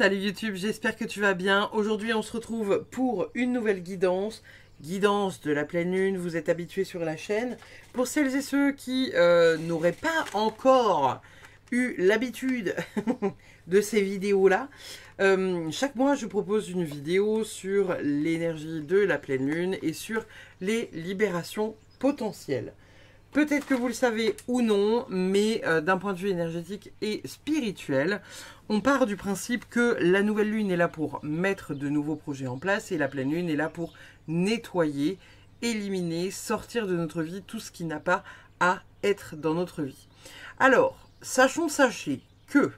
Salut YouTube, j'espère que tu vas bien. Aujourd'hui on se retrouve pour une nouvelle guidance. Guidance de la pleine lune, vous êtes habitués sur la chaîne. Pour celles et ceux qui n'auraient pas encore eu l'habitude de ces vidéos-là, chaque mois je propose une vidéo sur l'énergie de la pleine lune et sur les libérations potentielles. Peut-être que vous le savez ou non, mais d'un point de vue énergétique et spirituel, on part du principe que la nouvelle lune est là pour mettre de nouveaux projets en place et la pleine lune est là pour nettoyer, éliminer, sortir de notre vie tout ce qui n'a pas à être dans notre vie. Alors, sachez que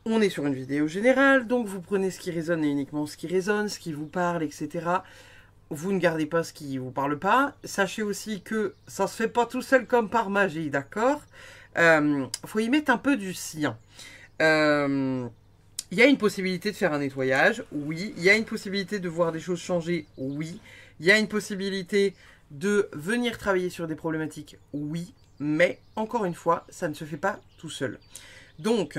on est sur une vidéo générale, donc vous prenez ce qui résonne et uniquement ce qui résonne, ce qui vous parle, etc. Vous ne gardez pas ce qui ne vous parle pas. Sachez aussi que ça ne se fait pas tout seul comme par magie, d'accord? Faut y mettre un peu du sien. Il y a une possibilité de faire un nettoyage, oui. Il y a une possibilité de voir des choses changer, oui. Il y a une possibilité de venir travailler sur des problématiques, oui. Mais, encore une fois, ça ne se fait pas tout seul. Donc,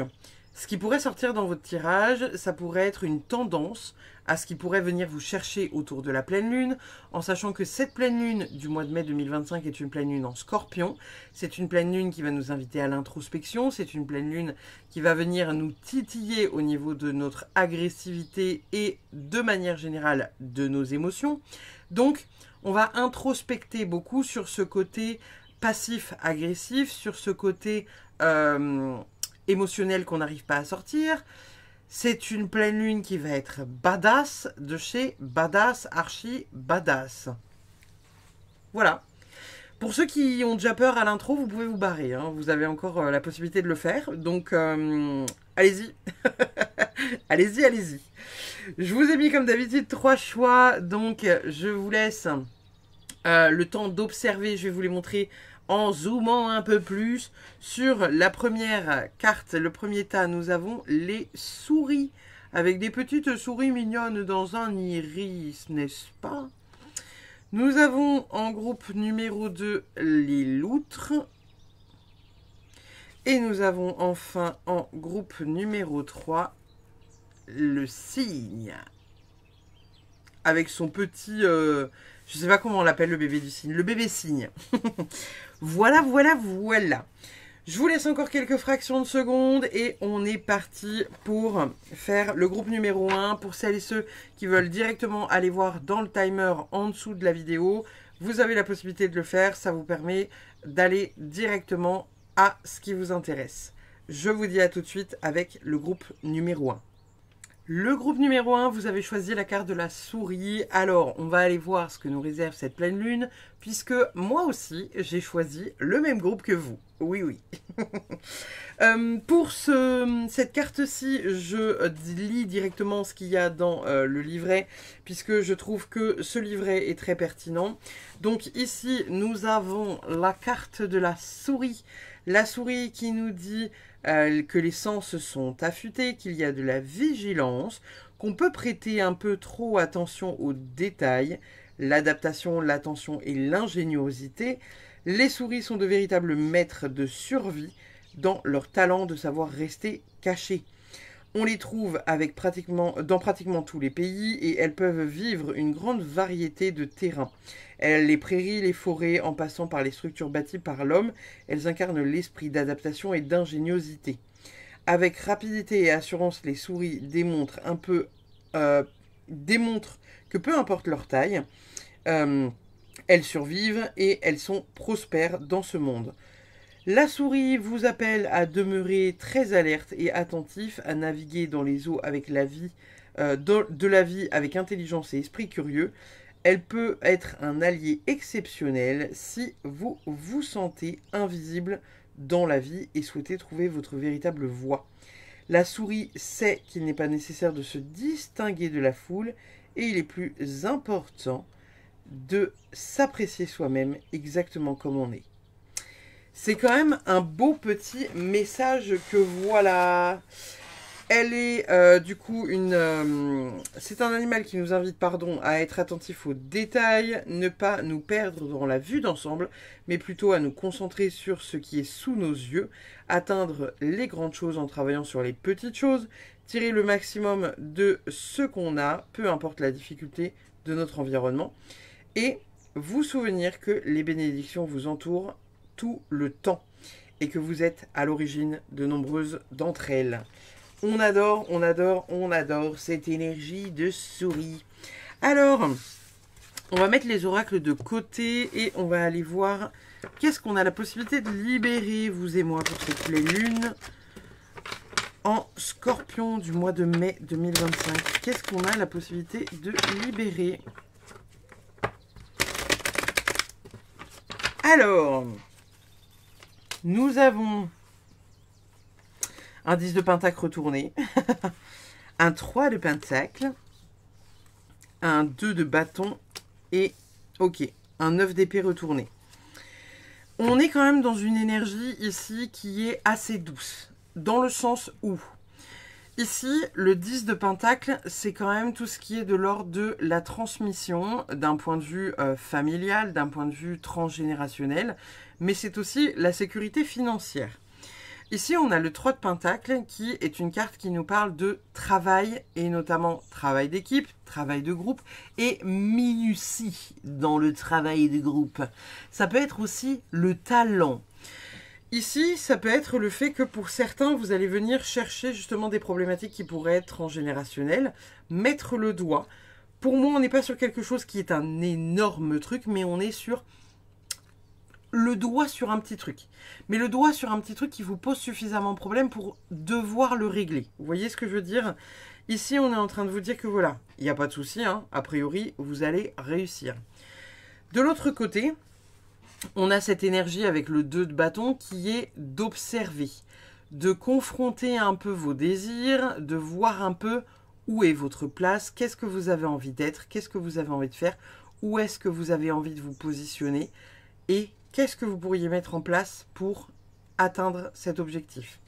ce qui pourrait sortir dans votre tirage, ça pourrait être une tendance à ce qui pourrait venir vous chercher autour de la pleine lune, en sachant que cette pleine lune du mois de mai 2025 est une pleine lune en Scorpion. C'est une pleine lune qui va nous inviter à l'introspection, c'est une pleine lune qui va venir nous titiller au niveau de notre agressivité et de manière générale de nos émotions. Donc, on va introspecter beaucoup sur ce côté passif-agressif, sur ce côté émotionnel qu'on n'arrive pas à sortir. C'est une pleine lune qui va être badass de chez Badass Archi Badass. Voilà. Pour ceux qui ont déjà peur à l'intro, vous pouvez vous barrer. Hein. Vous avez encore la possibilité de le faire. Donc, allez-y. Allez-y, allez-y. Je vous ai mis comme d'habitude 3 choix. Donc, je vous laisse le temps d'observer. Je vais vous les montrer en zoomant un peu plus. Sur la première carte, le premier tas, nous avons les souris. Avec des petites souris mignonnes dans un iris, n'est-ce pas? Nous avons en groupe numéro 2 les loutres. Et nous avons enfin en groupe numéro 3 le cygne. Avec son petit... je ne sais pas comment on l'appelle le bébé du cygne. Le bébé cygne. Voilà, voilà, voilà. Je vous laisse encore quelques fractions de secondes et on est parti pour faire le groupe numéro 1. Pour celles et ceux qui veulent directement aller voir dans le timer en dessous de la vidéo, vous avez la possibilité de le faire. Ça vous permet d'aller directement à ce qui vous intéresse. Je vous dis à tout de suite avec le groupe numéro 1. Le groupe numéro 1, vous avez choisi la carte de la souris. Alors, on va aller voir ce que nous réserve cette pleine lune, puisque moi aussi, j'ai choisi le même groupe que vous. Oui, oui. Pour cette carte-ci, je lis directement ce qu'il y a dans le livret, puisque je trouve que ce livret est très pertinent. Donc ici, nous avons la carte de la souris. La souris qui nous dit que les sens sont affûtés, qu'il y a de la vigilance, qu'on peut prêter un peu trop attention aux détails, l'adaptation, l'attention et l'ingéniosité. Les souris sont de véritables maîtres de survie dans leur talent de savoir rester cachés. On les trouve dans pratiquement tous les pays et elles peuvent vivre une grande variété de terrains. Les prairies, les forêts, en passant par les structures bâties par l'homme, elles incarnent l'esprit d'adaptation et d'ingéniosité. Avec rapidité et assurance, les souris démontrent que peu importe leur taille, elles survivent et elles sont prospères dans ce monde. La souris vous appelle à demeurer très alerte et attentif, à naviguer dans les eaux avec de la vie avec intelligence et esprit curieux. Elle peut être un allié exceptionnel si vous vous sentez invisible dans la vie et souhaitez trouver votre véritable voie. La souris sait qu'il n'est pas nécessaire de se distinguer de la foule et il est plus important de s'apprécier soi-même exactement comme on est. C'est quand même un beau petit message que voilà. Elle est du coup c'est un animal qui nous invite, pardon, à être attentif aux détails, ne pas nous perdre dans la vue d'ensemble, mais plutôt à nous concentrer sur ce qui est sous nos yeux, atteindre les grandes choses en travaillant sur les petites choses, tirer le maximum de ce qu'on a, peu importe la difficulté de notre environnement, et vous souvenir que les bénédictions vous entourent tout le temps et que vous êtes à l'origine de nombreuses d'entre elles. On adore, on adore, on adore cette énergie de souris. Alors, on va mettre les oracles de côté et on va aller voir qu'est-ce qu'on a la possibilité de libérer, vous et moi, pour cette pleine lune en Scorpion du mois de mai 2025. Qu'est-ce qu'on a la possibilité de libérer? Alors, nous avons un 10 de pentacle retourné, un 3 de pentacle, un 2 de bâton et, ok, un 9 d'épée retourné. On est quand même dans une énergie ici qui est assez douce, dans le sens où, ici, le 10 de pentacle, c'est quand même tout ce qui est de l'ordre de la transmission, d'un point de vue familial, d'un point de vue transgénérationnel, mais c'est aussi la sécurité financière. Ici, on a le 3 de pentacle qui est une carte qui nous parle de travail et notamment travail d'équipe, travail de groupe et minutie dans le travail de groupe. Ça peut être aussi le talent. Ici, ça peut être le fait que pour certains, vous allez venir chercher justement des problématiques qui pourraient être transgénérationnelles, mettre le doigt. Pour moi, on n'est pas sur quelque chose qui est un énorme truc, mais on est sur le doigt sur un petit truc. Mais le doigt sur un petit truc qui vous pose suffisamment de problème pour devoir le régler. Vous voyez ce que je veux dire? Ici, on est en train de vous dire que voilà, il n'y a pas de souci, hein, a priori, vous allez réussir. De l'autre côté, on a cette énergie avec le 2 de bâton qui est d'observer, de confronter un peu vos désirs, de voir un peu où est votre place, qu'est-ce que vous avez envie d'être, qu'est-ce que vous avez envie de faire, où est-ce que vous avez envie de vous positionner et qu'est-ce que vous pourriez mettre en place pour atteindre cet objectif.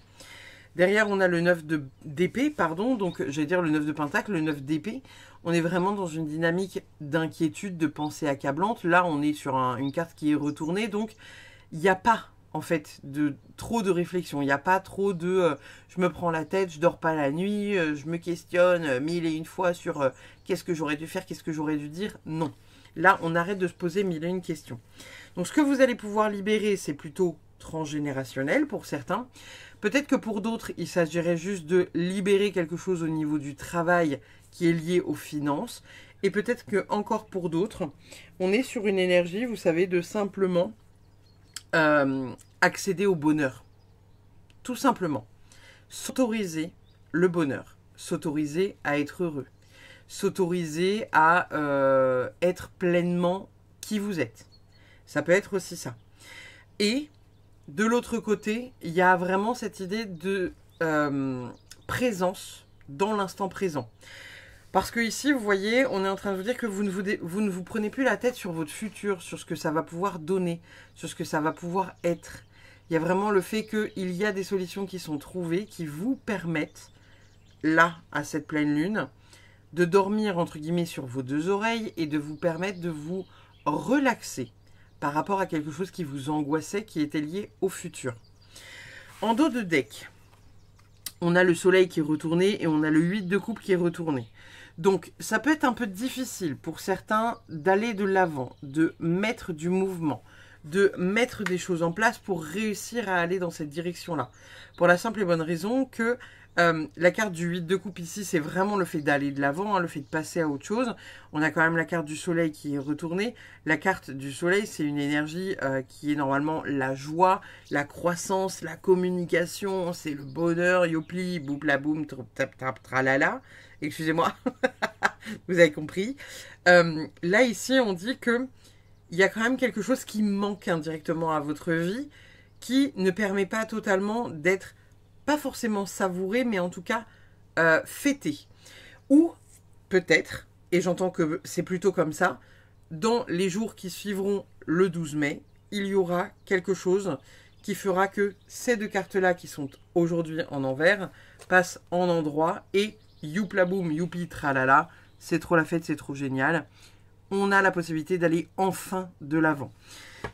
Derrière, on a le 9 d'épée, pardon, donc j'allais dire le 9 de pentacle, le 9 d'épée. On est vraiment dans une dynamique d'inquiétude, de pensée accablante. Là, on est sur une carte qui est retournée, donc il n'y a pas, en fait, trop de réflexion. Il n'y a pas trop de je me prends la tête, je dors pas la nuit, je me questionne mille et une fois sur qu'est-ce que j'aurais dû faire, qu'est-ce que j'aurais dû dire. Non. Là, on arrête de se poser mille et une questions. Donc, ce que vous allez pouvoir libérer, c'est plutôt transgénérationnel pour certains. Peut-être que pour d'autres, il s'agirait juste de libérer quelque chose au niveau du travail qui est lié aux finances. Et peut-être que encore pour d'autres, on est sur une énergie, vous savez, de simplement accéder au bonheur. Tout simplement. S'autoriser le bonheur. S'autoriser à être heureux. S'autoriser à être pleinement qui vous êtes. Ça peut être aussi ça. Et de l'autre côté, il y a vraiment cette idée de présence dans l'instant présent. Parce que ici, vous voyez, on est en train de vous dire que vous ne vous prenez plus la tête sur votre futur, sur ce que ça va pouvoir donner, sur ce que ça va pouvoir être. Il y a vraiment le fait qu'il y a des solutions qui sont trouvées, qui vous permettent, là, à cette pleine lune, de dormir, entre guillemets, sur vos deux oreilles et de vous permettre de vous relaxer par rapport à quelque chose qui vous angoissait, qui était lié au futur. En dos de deck, on a le soleil qui est retourné et on a le 8 de coupe qui est retourné. Donc, ça peut être un peu difficile pour certains d'aller de l'avant, de mettre du mouvement, de mettre des choses en place pour réussir à aller dans cette direction-là. Pour la simple et bonne raison que la carte du 8 de coupe ici, c'est vraiment le fait d'aller de l'avant, hein, le fait de passer à autre chose. On a quand même la carte du soleil qui est retournée. La carte du soleil, c'est une énergie qui est normalement la joie, la croissance, la communication, c'est le bonheur, yopli, boupla boum, tap tap tralala. Excusez-moi, vous avez compris. Là, ici, on dit que il y a quand même quelque chose qui manque indirectement à votre vie, qui ne permet pas totalement d'être pas forcément savouré, mais en tout cas fêté. Ou peut-être, et j'entends que c'est plutôt comme ça, dans les jours qui suivront le 12 mai, il y aura quelque chose qui fera que ces deux cartes-là qui sont aujourd'hui en envers passent en endroit et youpla boum, youpi tralala, c'est trop la fête, c'est trop génial. On a la possibilité d'aller enfin de l'avant.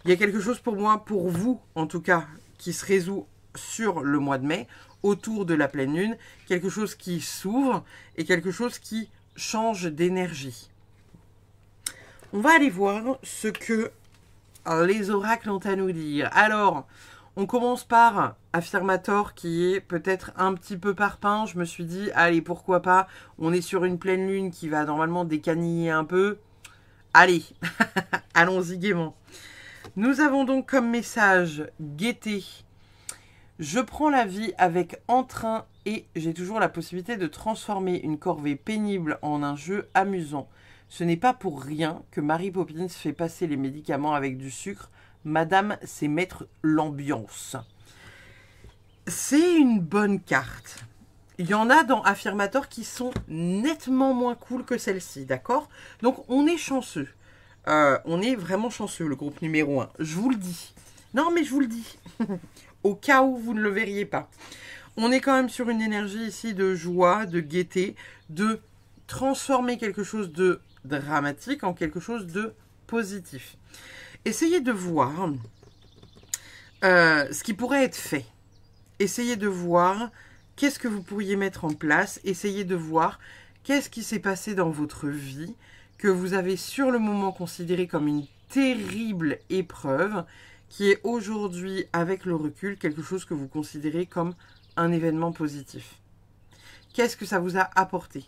Il y a quelque chose pour moi, pour vous en tout cas, qui se résout sur le mois de mai, autour de la pleine lune, quelque chose qui s'ouvre et quelque chose qui change d'énergie. On va aller voir ce que les oracles ont à nous dire. Alors, on commence par Affirmator qui est peut-être un petit peu parpaing. Je me suis dit, allez, pourquoi pas. On est sur une pleine lune qui va normalement décaniller un peu. Allez, allons-y gaiement. Nous avons donc comme message gaieté. Je prends la vie avec entrain et j'ai toujours la possibilité de transformer une corvée pénible en un jeu amusant. Ce n'est pas pour rien que Mary Poppins fait passer les médicaments avec du sucre. Madame sait mettre l'ambiance. C'est une bonne carte. Il y en a dans Affirmator qui sont nettement moins cool que celle-ci, d'accord? Donc on est chanceux. On est vraiment chanceux, le groupe numéro 1. Je vous le dis. Non, mais je vous le dis. Au cas où vous ne le verriez pas. On est quand même sur une énergie ici de joie, de gaieté, de transformer quelque chose de dramatique en quelque chose de positif. Essayez de voir ce qui pourrait être fait. Essayez de voir qu'est-ce que vous pourriez mettre en place. Essayez de voir qu'est-ce qui s'est passé dans votre vie que vous avez sur le moment considéré comme une terrible épreuve qui est aujourd'hui, avec le recul, quelque chose que vous considérez comme un événement positif. Qu'est-ce que ça vous a apporté?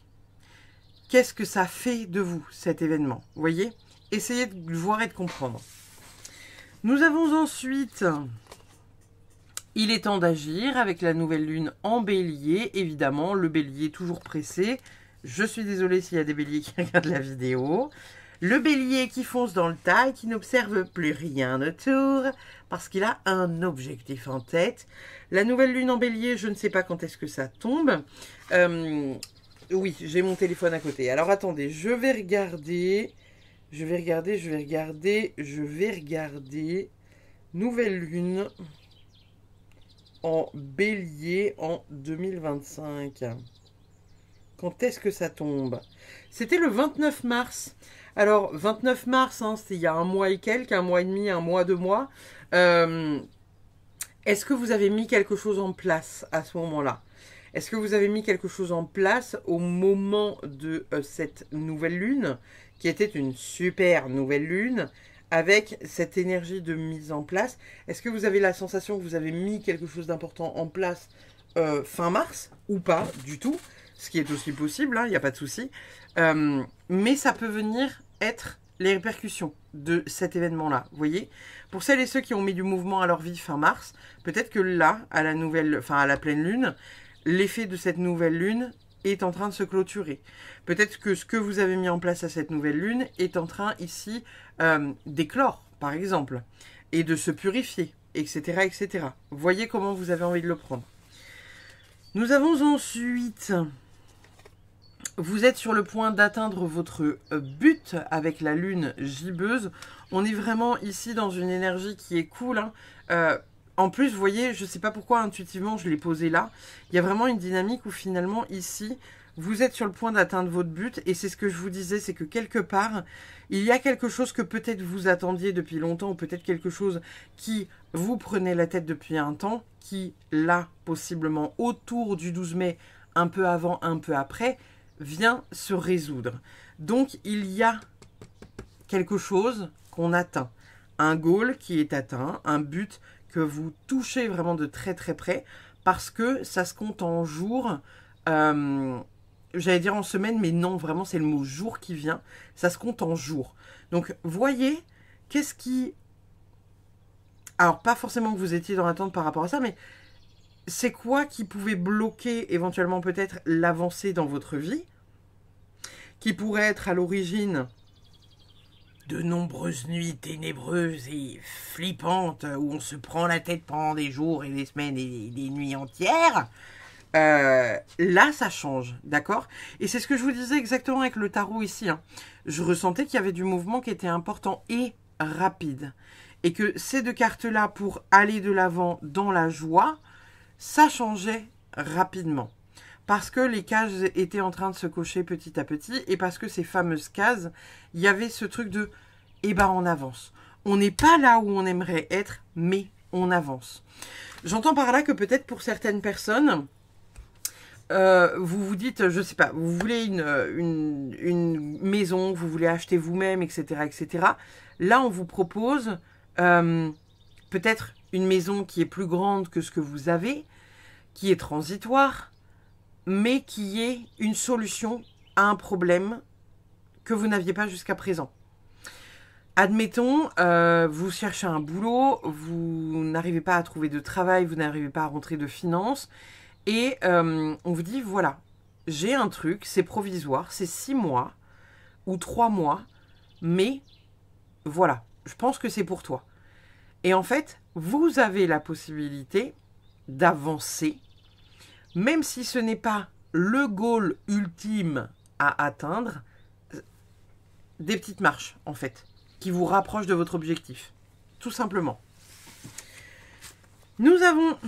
Qu'est-ce que ça fait de vous, cet événement? Vous voyez? Essayez de voir et de comprendre. Nous avons ensuite, il est temps d'agir avec la nouvelle lune en bélier. Évidemment, le bélier toujours pressé. Je suis désolée s'il y a des béliers qui regardent la vidéo. Le bélier qui fonce dans le tas et qui n'observe plus rien autour parce qu'il a un objectif en tête. La nouvelle lune en bélier, je ne sais pas quand est-ce que ça tombe. Oui, j'ai mon téléphone à côté. Alors attendez, je vais regarder. Nouvelle lune en bélier en 2025. Quand est-ce que ça tombe? C'était le 29 mars. Alors, 29 mars, hein, c'était il y a un mois et quelques, un mois et demi, un mois, 2 mois. Est-ce que vous avez mis quelque chose en place à ce moment-là? Est-ce que vous avez mis quelque chose en place au moment de cette nouvelle lune, qui était une super nouvelle lune, avec cette énergie de mise en place? Est-ce que vous avez la sensation que vous avez mis quelque chose d'important en place fin mars, ou pas du tout? Ce qui est aussi possible, il n'y a pas de souci. Mais ça peut venir être les répercussions de cet événement-là, vous voyez? Pour celles et ceux qui ont mis du mouvement à leur vie fin mars, peut-être que là, à la pleine lune, l'effet de cette nouvelle lune est en train de se clôturer. Peut-être que ce que vous avez mis en place à cette nouvelle lune est en train ici d'éclore, par exemple, et de se purifier, etc., etc. Voyez comment vous avez envie de le prendre. Nous avons ensuite... Vous êtes sur le point d'atteindre votre but avec la lune gibbeuse. On est vraiment ici dans une énergie qui est cool. En plus, vous voyez, je ne sais pas pourquoi intuitivement je l'ai posé là. Il y a vraiment une dynamique où finalement ici, vous êtes sur le point d'atteindre votre but. Et c'est ce que je vous disais, c'est que quelque part, il y a quelque chose que peut-être vous attendiez depuis longtemps, ou peut-être quelque chose qui vous prenait la tête depuis un temps, qui là, possiblement autour du 12 mai, un peu avant, un peu après, vient se résoudre. Donc, il y a quelque chose qu'on atteint. Un goal qui est atteint, un but que vous touchez vraiment de très très près, parce que ça se compte en jours, j'allais dire en semaines, mais non, vraiment c'est le mot jour qui vient, ça se compte en jours. Donc, voyez, qu'est-ce qui... Alors, pas forcément que vous étiez dans l'attente par rapport à ça, mais c'est quoi qui pouvait bloquer éventuellement peut-être l'avancée dans votre vie, qui pourrait être à l'origine de nombreuses nuits ténébreuses et flippantes où on se prend la tête pendant des jours et des semaines et des nuits entières. Là, ça change, d'accord? Et c'est ce que je vous disais exactement avec le tarot ici. Je ressentais qu'il y avait du mouvement qui était important et rapide. et que ces deux cartes-là, pour aller de l'avant dans la joie, ça changeait rapidement. Parce que les cases étaient en train de se cocher petit à petit, et parce que ces fameuses cases, il y avait ce truc de « eh ben on avance ». On n'est pas là où on aimerait être, mais on avance. J'entends par là que peut-être pour certaines personnes, vous vous dites, je sais pas, vous voulez une maison, vous voulez acheter vous-même, etc., etc. Là, on vous propose peut-être une maison qui est plus grande que ce que vous avez, qui est transitoire, mais qui est une solution à un problème que vous n'aviez pas jusqu'à présent. Admettons, vous cherchez un boulot, vous n'arrivez pas à trouver de travail, vous n'arrivez pas à rentrer de finances, et on vous dit, voilà, j'ai un truc, c'est provisoire, c'est 6 mois ou 3 mois, mais voilà, je pense que c'est pour toi. Et en fait, vous avez la possibilité d'avancer, même si ce n'est pas le goal ultime à atteindre, des petites marches, en fait, qui vous rapprochent de votre objectif, tout simplement. Nous avons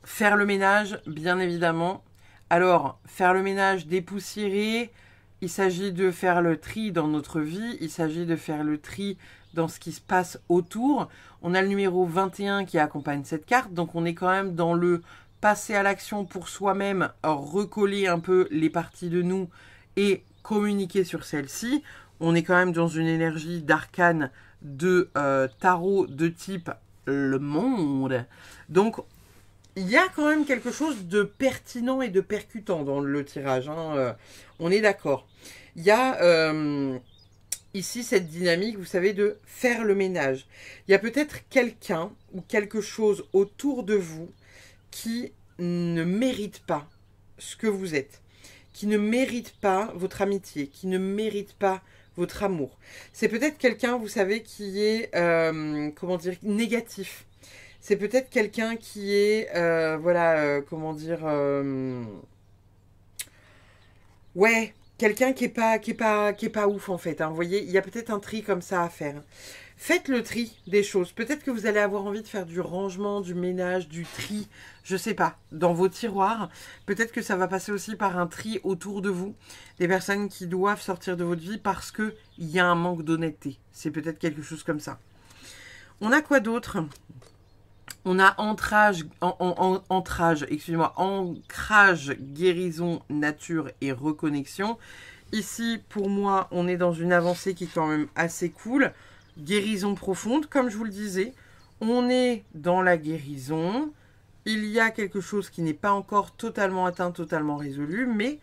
faire le ménage, bien évidemment. Alors, faire le ménage, dépoussiérer, il s'agit de faire le tri dans notre vie, il s'agit de faire le tri dans ce qui se passe autour. On a le numéro 21 qui accompagne cette carte, donc on est quand même dans le passer à l'action pour soi-même, recoller un peu les parties de nous et communiquer sur celle-ci. On est quand même dans une énergie d'arcane de tarot de type le monde. Donc, il y a quand même quelque chose de pertinent et de percutant dans le tirage. Hein. On est d'accord. Il y a ici cette dynamique, vous savez, de faire le ménage. Il y a peut-être quelqu'un ou quelque chose autour de vous qui ne mérite pas ce que vous êtes, qui ne mérite pas votre amitié, qui ne mérite pas votre amour. C'est peut-être quelqu'un, vous savez, qui est, comment dire, négatif. C'est peut-être quelqu'un qui est, voilà, comment dire, ouais, quelqu'un qui est pas ouf en fait. Hein, vous voyez, il y a peut-être un tri comme ça à faire. Faites le tri des choses. Peut-être que vous allez avoir envie de faire du rangement, du ménage, du tri, je sais pas, dans vos tiroirs. Peut-être que ça va passer aussi par un tri autour de vous. Des personnes qui doivent sortir de votre vie parce qu'il y a un manque d'honnêteté. C'est peut-être quelque chose comme ça. On a quoi d'autre ? On a ancrage, guérison, nature et reconnexion. Ici, pour moi, on est dans une avancée qui est quand même assez cool. Guérison profonde, comme je vous le disais. On est dans la guérison. Il y a quelque chose qui n'est pas encore totalement atteint, totalement résolu, mais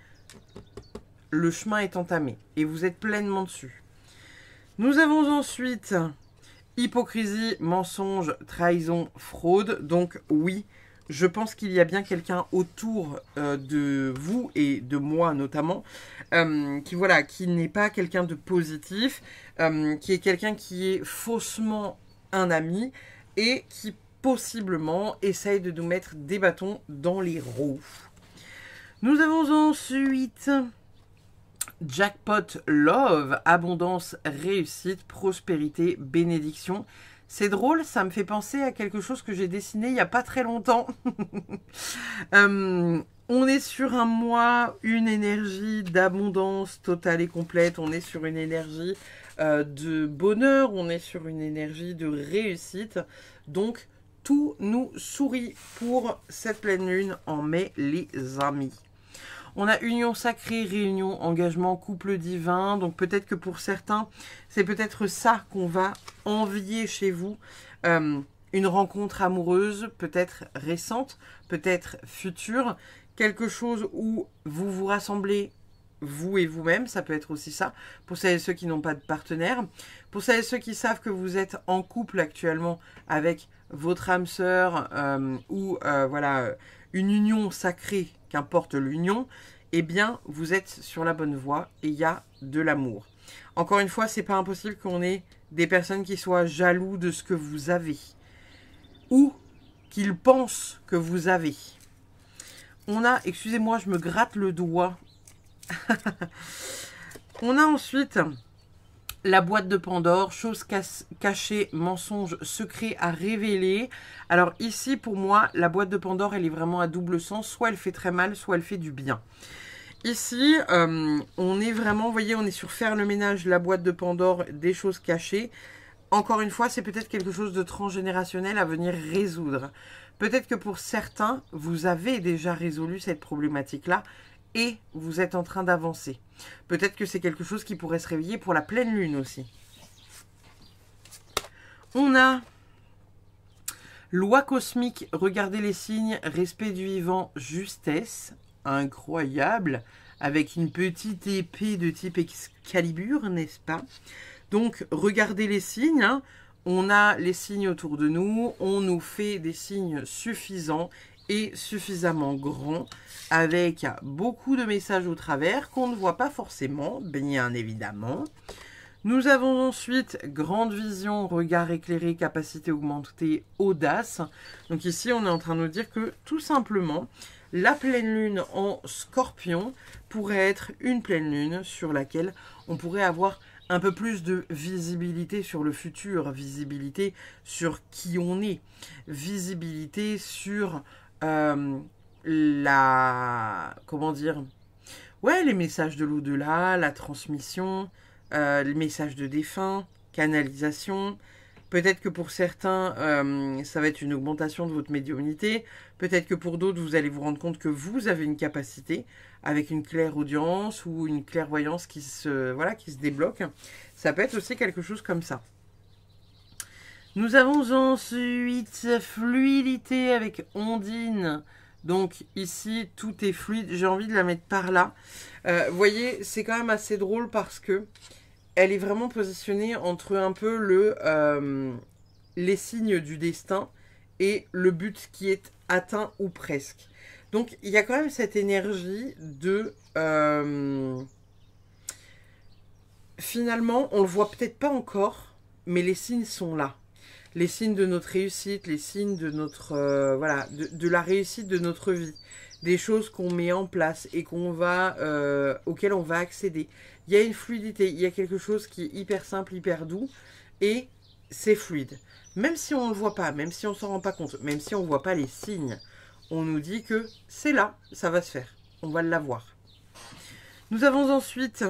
le chemin est entamé et vous êtes pleinement dessus. Nous avons ensuite hypocrisie, mensonge, trahison, fraude. Donc oui, je pense qu'il y a bien quelqu'un autour de vous et de moi notamment, qui n'est pas quelqu'un de positif, qui est quelqu'un qui est faussement un ami et qui possiblement essaye de nous mettre des bâtons dans les roues. Nous avons ensuite jackpot love, abondance, réussite, prospérité, bénédiction. C'est drôle, ça me fait penser à quelque chose que j'ai dessiné il n'y a pas très longtemps. On est sur un mois, une énergie d'abondance totale et complète. On est sur une énergie de bonheur. On est sur une énergie de réussite. Donc, tout nous sourit pour cette pleine lune en mai, les amis. On a union sacrée, réunion, engagement, couple divin. Donc peut-être que pour certains, c'est peut-être ça qu'on va envier chez vous. Une rencontre amoureuse, peut-être récente, peut-être future. Quelque chose où vous vous rassemblez, vous et vous-même. Ça peut être aussi ça. Pour celles et ceux qui n'ont pas de partenaire. Pour celles et ceux qui savent que vous êtes en couple actuellement avec votre âme sœur ou voilà, une union sacrée, qu'importe l'union, eh bien, vous êtes sur la bonne voie et il y a de l'amour. Encore une fois, c'est pas impossible qu'on ait des personnes qui soient jaloux de ce que vous avez ou qu'ils pensent que vous avez. On a, excusez-moi, je me gratte le doigt. On a ensuite La boîte de Pandore, choses cachées, mensonges, secrets à révéler. Alors ici, pour moi, la boîte de Pandore, elle est vraiment à double sens. Soit elle fait très mal, soit elle fait du bien. Ici, on est vraiment, vous voyez, on est sur faire le ménage, la boîte de Pandore, des choses cachées. Encore une fois, c'est peut-être quelque chose de transgénérationnel à venir résoudre. Peut-être que pour certains, vous avez déjà résolu cette problématique-là et vous êtes en train d'avancer. Peut-être que c'est quelque chose qui pourrait se réveiller pour la pleine lune aussi. On a loi cosmique, regardez les signes, respect du vivant, justesse, incroyable, avec une petite épée de type Excalibur, n'est-ce pas? Donc, regardez les signes, hein. On a les signes autour de nous, on nous fait des signes suffisants et suffisamment grands, avec beaucoup de messages au travers qu'on ne voit pas forcément, bien évidemment. Nous avons ensuite grande vision, regard éclairé, capacité augmentée, audace. Donc ici, on est en train de nous dire que tout simplement, la pleine lune en Scorpion pourrait être une pleine lune sur laquelle on pourrait avoir un peu plus de visibilité sur le futur, visibilité sur qui on est, visibilité sur comment dire, ouais, les messages de l'au-delà, la transmission, les messages de défunt, canalisation. Peut-être que pour certains, ça va être une augmentation de votre médiumnité. Peut-être que pour d'autres, vous allez vous rendre compte que vous avez une capacité avec une clairaudience ou une clairvoyance qui se débloque. Ça peut être aussi quelque chose comme ça. Nous avons ensuite fluidité avec Ondine. Donc ici, tout est fluide. J'ai envie de la mettre par là. Vous voyez, c'est quand même assez drôle parce que elle est vraiment positionnée entre un peu les signes du destin et le but qui est atteint ou presque. Donc, il y a quand même cette énergie de... finalement, on ne le voit peut-être pas encore, mais les signes sont là. Les signes de notre réussite, les signes de notre... de la réussite de notre vie. Des choses qu'on met en place et auxquelles on va accéder. Il y a une fluidité, il y a quelque chose qui est hyper simple, hyper doux, et c'est fluide. Même si on ne le voit pas, même si on ne s'en rend pas compte, même si on ne voit pas les signes, on nous dit que c'est là, ça va se faire, on va l'avoir. Nous avons ensuite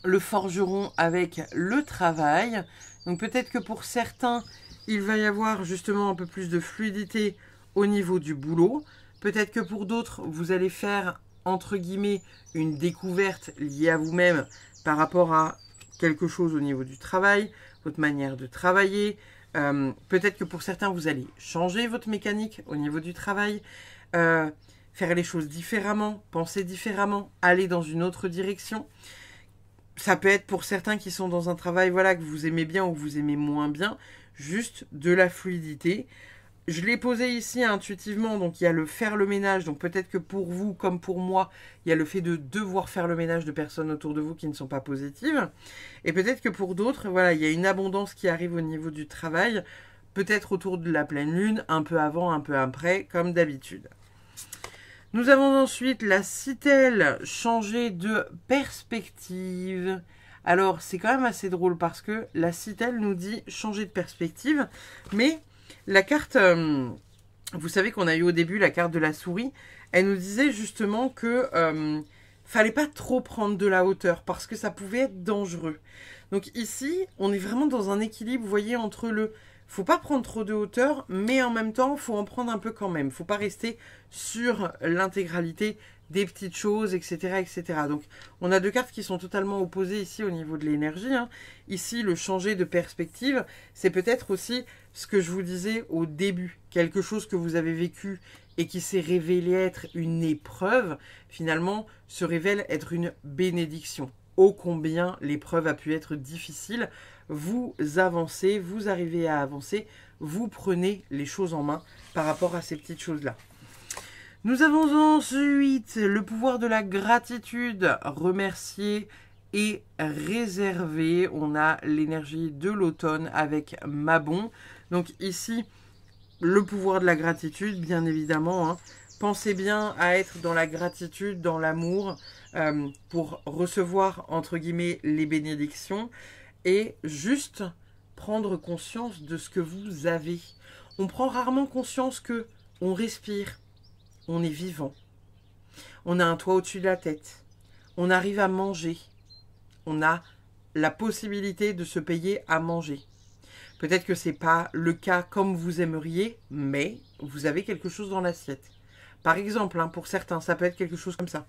le forgeron avec le travail. Donc peut-être que pour certains, il va y avoir justement un peu plus de fluidité au niveau du boulot. Peut-être que pour d'autres, vous allez faire, entre guillemets, une découverte liée à vous-même par rapport à quelque chose au niveau du travail, votre manière de travailler. Peut-être que pour certains, vous allez changer votre mécanique au niveau du travail, faire les choses différemment, penser différemment, aller dans une autre direction. Ça peut être pour certains qui sont dans un travail que vous aimez bien ou que vous aimez moins bien, juste de la fluidité. Je l'ai posé ici intuitivement, donc il y a le faire le ménage, donc peut-être que pour vous, comme pour moi, il y a le fait de devoir faire le ménage de personnes autour de vous qui ne sont pas positives. Et peut-être que pour d'autres, il y a une abondance qui arrive au niveau du travail, peut-être autour de la pleine lune, un peu avant, un peu après, comme d'habitude. Nous avons ensuite la citelle, changer de perspective. Alors, c'est quand même assez drôle parce que la citelle nous dit changer de perspective, mais... la carte, vous savez qu'on a eu au début la carte de la souris, elle nous disait justement que fallait pas trop prendre de la hauteur parce que ça pouvait être dangereux. Donc ici, on est vraiment dans un équilibre, vous voyez, entre faut pas prendre trop de hauteur, mais en même temps, faut en prendre un peu quand même. Faut pas rester sur l'intégralité des petites choses, etc., etc. Donc, on a deux cartes qui sont totalement opposées ici au niveau de l'énergie. Ici, le changer de perspective, c'est peut-être aussi ce que je vous disais au début. Quelque chose que vous avez vécu et qui s'est révélé être une épreuve, finalement, se révèle être une bénédiction. Ô combien l'épreuve a pu être difficile. Vous avancez, vous arrivez à avancer, vous prenez les choses en main par rapport à ces petites choses-là. Nous avons ensuite le pouvoir de la gratitude, remercier et réserver. On a l'énergie de l'automne avec Mabon. Donc ici, le pouvoir de la gratitude, bien évidemment, pensez bien à être dans la gratitude, dans l'amour, pour recevoir, entre guillemets, les bénédictions et juste prendre conscience de ce que vous avez. On prend rarement conscience que on respire, on est vivant, on a un toit au-dessus de la tête, on arrive à manger, on a la possibilité de se payer à manger. Peut-être que ce n'est pas le cas comme vous aimeriez, mais vous avez quelque chose dans l'assiette. Par exemple, hein, pour certains, ça peut être quelque chose comme ça.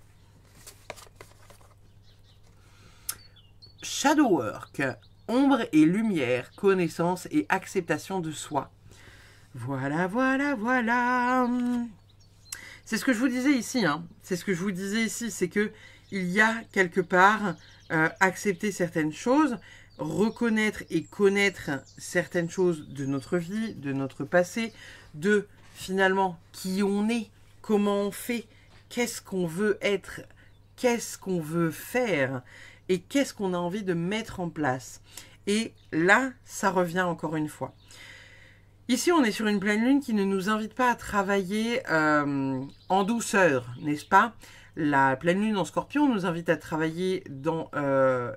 Shadow Work, ombre et lumière, connaissance et acceptation de soi. Voilà, voilà, voilà. C'est ce que je vous disais ici, hein. C'est ce que je vous disais ici, c'est que il y a quelque part accepter certaines choses, reconnaître et connaître certaines choses de notre vie, de notre passé, de finalement qui on est, comment on fait, qu'est-ce qu'on veut être, qu'est-ce qu'on veut faire et qu'est-ce qu'on a envie de mettre en place. Et là, ça revient encore une fois. Ici, on est sur une pleine lune qui ne nous invite pas à travailler en douceur, n'est-ce pas? La pleine lune en Scorpion nous invite à travailler dans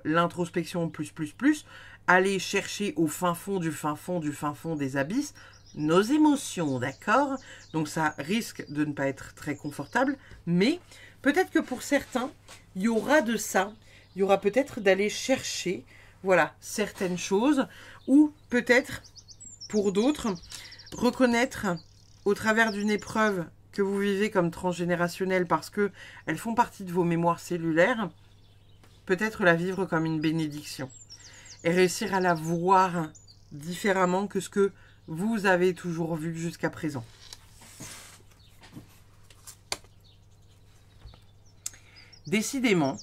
l'introspection plus, aller chercher au fin fond du fin fond du fin fond des abysses nos émotions, d'accord? Donc ça risque de ne pas être très confortable, mais peut-être que pour certains, il y aura de ça, il y aura peut-être d'aller chercher, voilà, certaines choses, ou peut-être, pour d'autres, reconnaître au travers d'une épreuve que vous vivez comme transgénérationnelle parce que elles font partie de vos mémoires cellulaires, peut-être la vivre comme une bénédiction et réussir à la voir différemment que ce que vous avez toujours vu jusqu'à présent. Décidément,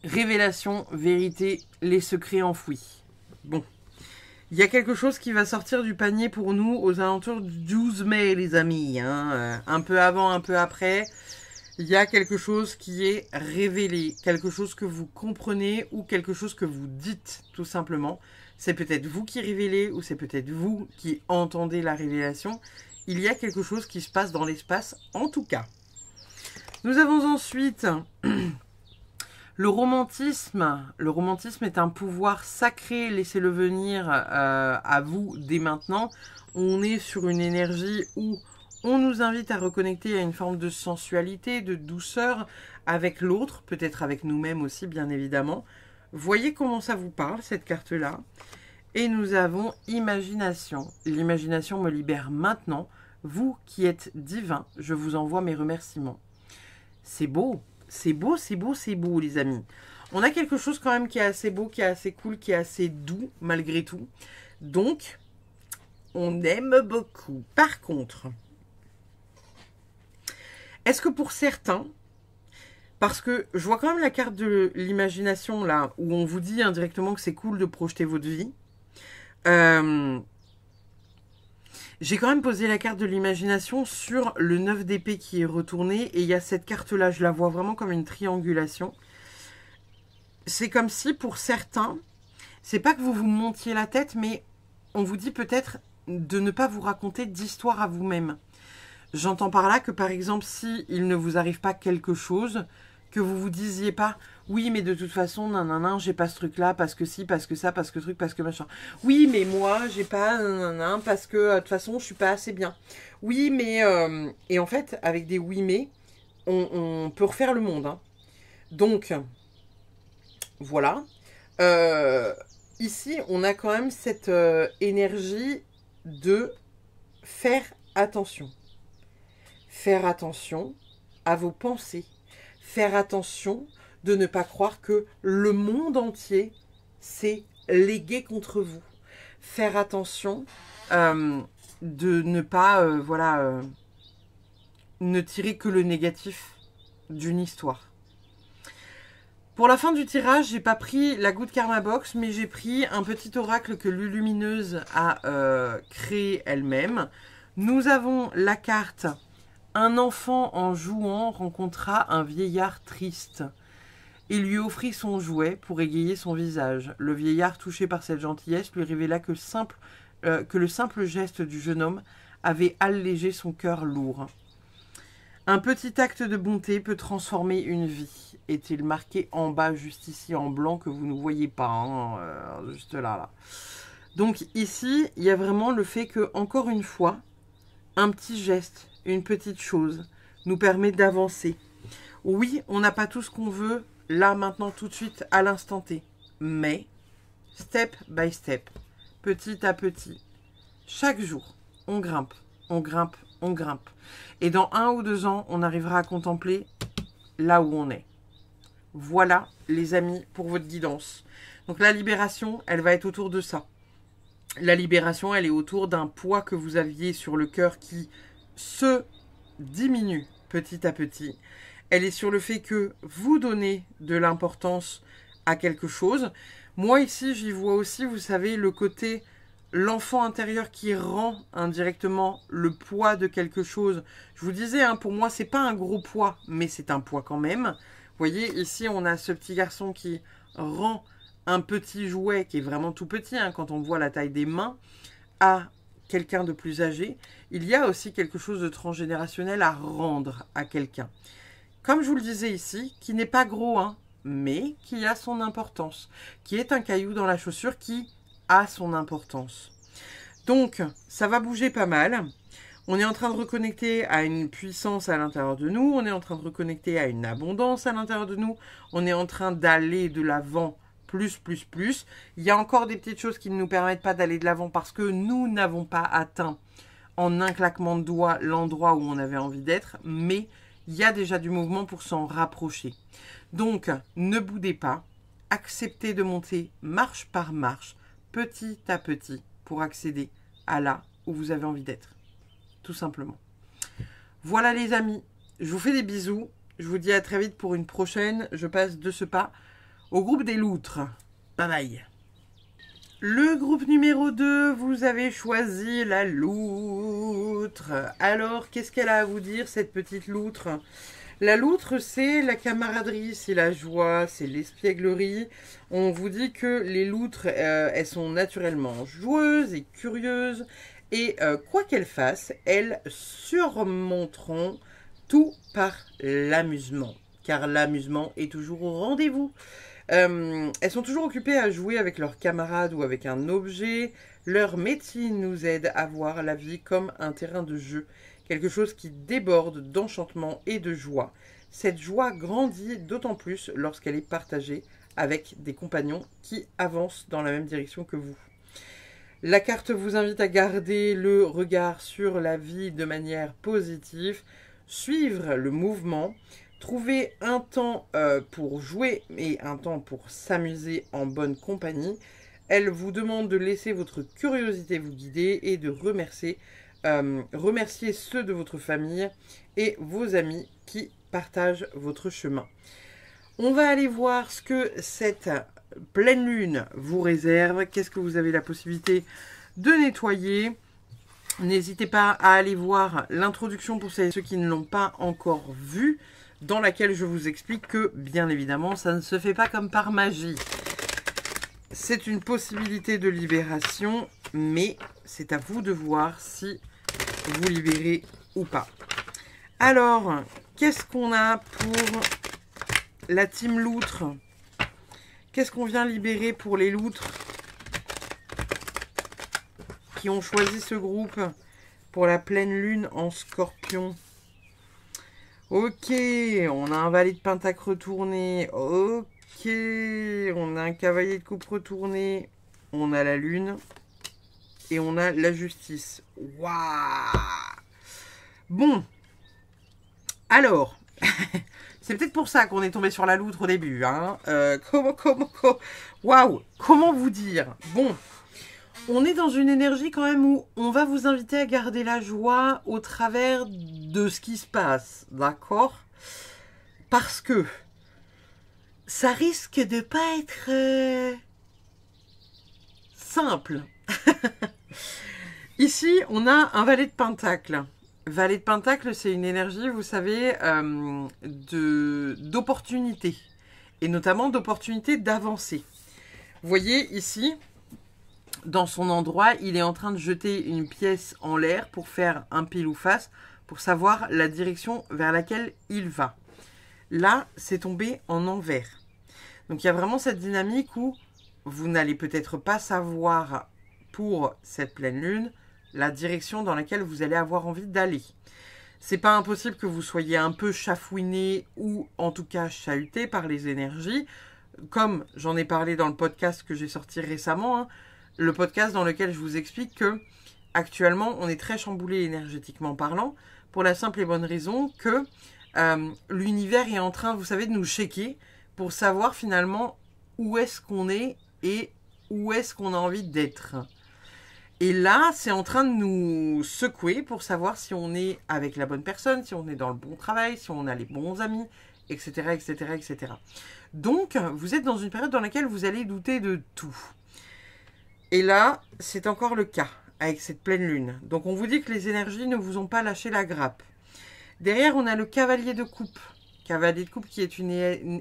révélation, vérité, les secrets enfouis. Bon. Il y a quelque chose qui va sortir du panier pour nous aux alentours du 12 mai, les amis. Hein. Un peu avant, un peu après, il y a quelque chose qui est révélé. Quelque chose que vous comprenez ou quelque chose que vous dites, tout simplement. C'est peut-être vous qui révélez ou c'est peut-être vous qui entendez la révélation. Il y a quelque chose qui se passe dans l'espace, en tout cas. Nous avons ensuite... Le romantisme est un pouvoir sacré, laissez-le venir à vous dès maintenant. On est sur une énergie où on nous invite à reconnecter à une forme de sensualité, de douceur avec l'autre, peut-être avec nous-mêmes aussi, bien évidemment. Voyez comment ça vous parle, cette carte-là. Et nous avons imagination. L'imagination me libère maintenant. Vous qui êtes divin, je vous envoie mes remerciements. C'est beau. C'est beau, c'est beau, c'est beau, les amis. On a quelque chose quand même qui est assez beau, qui est assez cool, qui est assez doux, malgré tout. Donc, on aime beaucoup. Par contre, est-ce que pour certains, parce que je vois quand même la carte de l'imagination, là, où on vous dit indirectement que c'est cool de projeter votre vie. J'ai quand même posé la carte de l'imagination sur le 9 d'épée qui est retourné. Et il y a cette carte-là, je la vois vraiment comme une triangulation. C'est comme si, pour certains, c'est pas que vous vous montiez la tête, mais on vous dit peut-être de ne pas vous raconter d'histoire à vous-même. J'entends par là que, par exemple, si il ne vous arrive pas quelque chose, que vous vous disiez pas... Oui, mais de toute façon, nanana, j'ai pas ce truc-là, parce que si, parce que ça, parce que truc, parce que machin. Oui, mais moi, j'ai pas nanana, parce que de toute façon, je suis pas assez bien. Oui, mais... Et en fait, avec des oui, mais, on peut refaire le monde. Hein. Donc, voilà. Ici, on a quand même cette énergie de faire attention. Faire attention à vos pensées. Faire attention de ne pas croire que le monde entier s'est légué contre vous. Faire attention de ne pas, ne tirer que le négatif d'une histoire. Pour la fin du tirage, j'ai pas pris la Good Karma Box, mais j'ai pris un petit oracle que Lulumineuse a créé elle-même. Nous avons la carte « Un enfant en jouant rencontra un vieillard triste. Il lui offrit son jouet pour égayer son visage. Le vieillard, touché par cette gentillesse, lui révéla que le simple geste du jeune homme avait allégé son cœur lourd. Un petit acte de bonté peut transformer une vie. Est-il marqué en bas, juste ici, en blanc, que vous ne voyez pas, hein, juste là. Donc ici, il y a vraiment le fait que, encore une fois, un petit geste, une petite chose, nous permet d'avancer. Oui, on n'a pas tout ce qu'on veut, là, maintenant, tout de suite, à l'instant T. Mais, step by step, petit à petit, chaque jour, on grimpe, on grimpe, on grimpe. Et dans 1 ou 2 ans, on arrivera à contempler là où on est. Voilà, les amis, pour votre guidance. Donc la libération, elle va être autour de ça. La libération, elle est autour d'un poids que vous aviez sur le cœur qui se diminue petit à petit. Elle est sur le fait que vous donnez de l'importance à quelque chose. Moi, ici, j'y vois aussi, vous savez, le côté... l'enfant intérieur qui rend indirectement le poids de quelque chose. Je vous disais, hein, pour moi, c'est pas un gros poids, mais c'est un poids quand même. Vous voyez, ici, on a ce petit garçon qui rend un petit jouet, qui est vraiment tout petit, hein, quand on voit la taille des mains, à quelqu'un de plus âgé. Il y a aussi quelque chose de transgénérationnel à rendre à quelqu'un. Comme je vous le disais ici, qui n'est pas gros, hein, mais qui a son importance, qui est un caillou dans la chaussure qui a son importance. Donc, ça va bouger pas mal. On est en train de reconnecter à une puissance à l'intérieur de nous. On est en train de reconnecter à une abondance à l'intérieur de nous. On est en train d'aller de l'avant plus. Il y a encore des petites choses qui ne nous permettent pas d'aller de l'avant parce que nous n'avons pas atteint en un claquement de doigts l'endroit où on avait envie d'être. Mais il y a déjà du mouvement pour s'en rapprocher. Donc, ne boudez pas. Acceptez de monter marche par marche, petit à petit, pour accéder à là où vous avez envie d'être. Tout simplement. Voilà les amis, je vous fais des bisous. Je vous dis à très vite pour une prochaine. Je passe de ce pas au groupe des loutres. Bye bye. Le groupe numéro 2, vous avez choisi la loutre. Alors, qu'est-ce qu'elle a à vous dire, cette petite loutre ? La loutre, c'est la camaraderie, c'est la joie, c'est l'espièglerie. On vous dit que les loutres, elles sont naturellement joueuses et curieuses. Et quoi qu'elles fassent, elles surmonteront tout par l'amusement. Car l'amusement est toujours au rendez-vous. Elles sont toujours occupées à jouer avec leurs camarades ou avec un objet. Leur métier nous aide à voir la vie comme un terrain de jeu. Quelque chose qui déborde d'enchantement et de joie. Cette joie grandit d'autant plus lorsqu'elle est partagée avec des compagnons qui avancent dans la même direction que vous. La carte vous invite à garder le regard sur la vie de manière positive, suivre le mouvement, trouver un temps pour jouer et un temps pour s'amuser en bonne compagnie. Elle vous demande de laisser votre curiosité vous guider et de remercier ceux de votre famille et vos amis qui partagent votre chemin. On va aller voir ce que cette pleine lune vous réserve. Qu'est-ce que vous avez la possibilité de nettoyer? N'hésitez pas à aller voir l'introduction pour ceux qui ne l'ont pas encore vue, dans laquelle je vous explique que, bien évidemment, ça ne se fait pas comme par magie. C'est une possibilité de libération, mais c'est à vous de voir si vous libérez ou pas. Alors, qu'est-ce qu'on a pour la team loutre? Qu'est-ce qu'on vient libérer pour les loutres qui ont choisi ce groupe pour la pleine lune en scorpion? Ok, on a un valet de pentacle retourné. Ok, on a un cavalier de coupe retourné. On a la lune. Et on a la justice. Waouh! Bon. Alors, c'est peut-être pour ça qu'on est tombé sur la loutre au début. Hein. Waouh! Comment vous dire? Bon. On est dans une énergie quand même où on va vous inviter à garder la joie au travers de ce qui se passe. D'accord? Parce que ça risque de pas être simple. Ici, on a un valet de pentacle. Valet de pentacle, c'est une énergie, vous savez, d'opportunité. Et notamment d'opportunité d'avancer. Vous voyez, ici, dans son endroit, il est en train de jeter une pièce en l'air pour faire un pile ou face, pour savoir la direction vers laquelle il va. Là, c'est tombé en envers. Donc il y a vraiment cette dynamique où vous n'allez peut-être pas savoir pour cette pleine lune la direction dans laquelle vous allez avoir envie d'aller. C'est pas impossible que vous soyez un peu chafouiné ou en tout cas chahuté par les énergies, comme j'en ai parlé dans le podcast que j'ai sorti récemment, hein, le podcast dans lequel je vous explique que actuellement on est très chamboulé énergétiquement parlant, pour la simple et bonne raison que l'univers est en train, vous savez, de nous checker pour savoir finalement où est-ce qu'on est et où est-ce qu'on a envie d'être. Et là, c'est en train de nous secouer pour savoir si on est avec la bonne personne, si on est dans le bon travail, si on a les bons amis, etc., etc., etc. Donc, vous êtes dans une période dans laquelle vous allez douter de tout. Et là, c'est encore le cas avec cette pleine lune. Donc, on vous dit que les énergies ne vous ont pas lâché la grappe. Derrière, on a le cavalier de coupe. Cavalier de coupe qui est une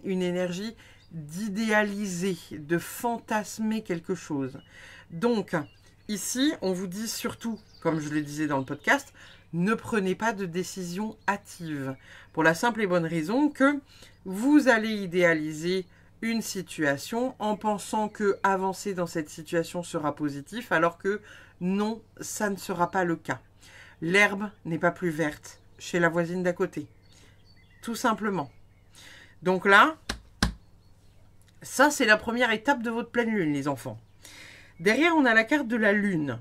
énergie d'idéaliser, de fantasmer quelque chose. Donc, ici, on vous dit surtout, comme je le disais dans le podcast, ne prenez pas de décision hâtive. Pour la simple et bonne raison que vous allez idéaliser une situation en pensant que avancer dans cette situation sera positif, alors que non, ça ne sera pas le cas. L'herbe n'est pas plus verte chez la voisine d'à côté. Tout simplement. Donc là, ça c'est la première étape de votre pleine lune, les enfants. Derrière, on a la carte de la lune.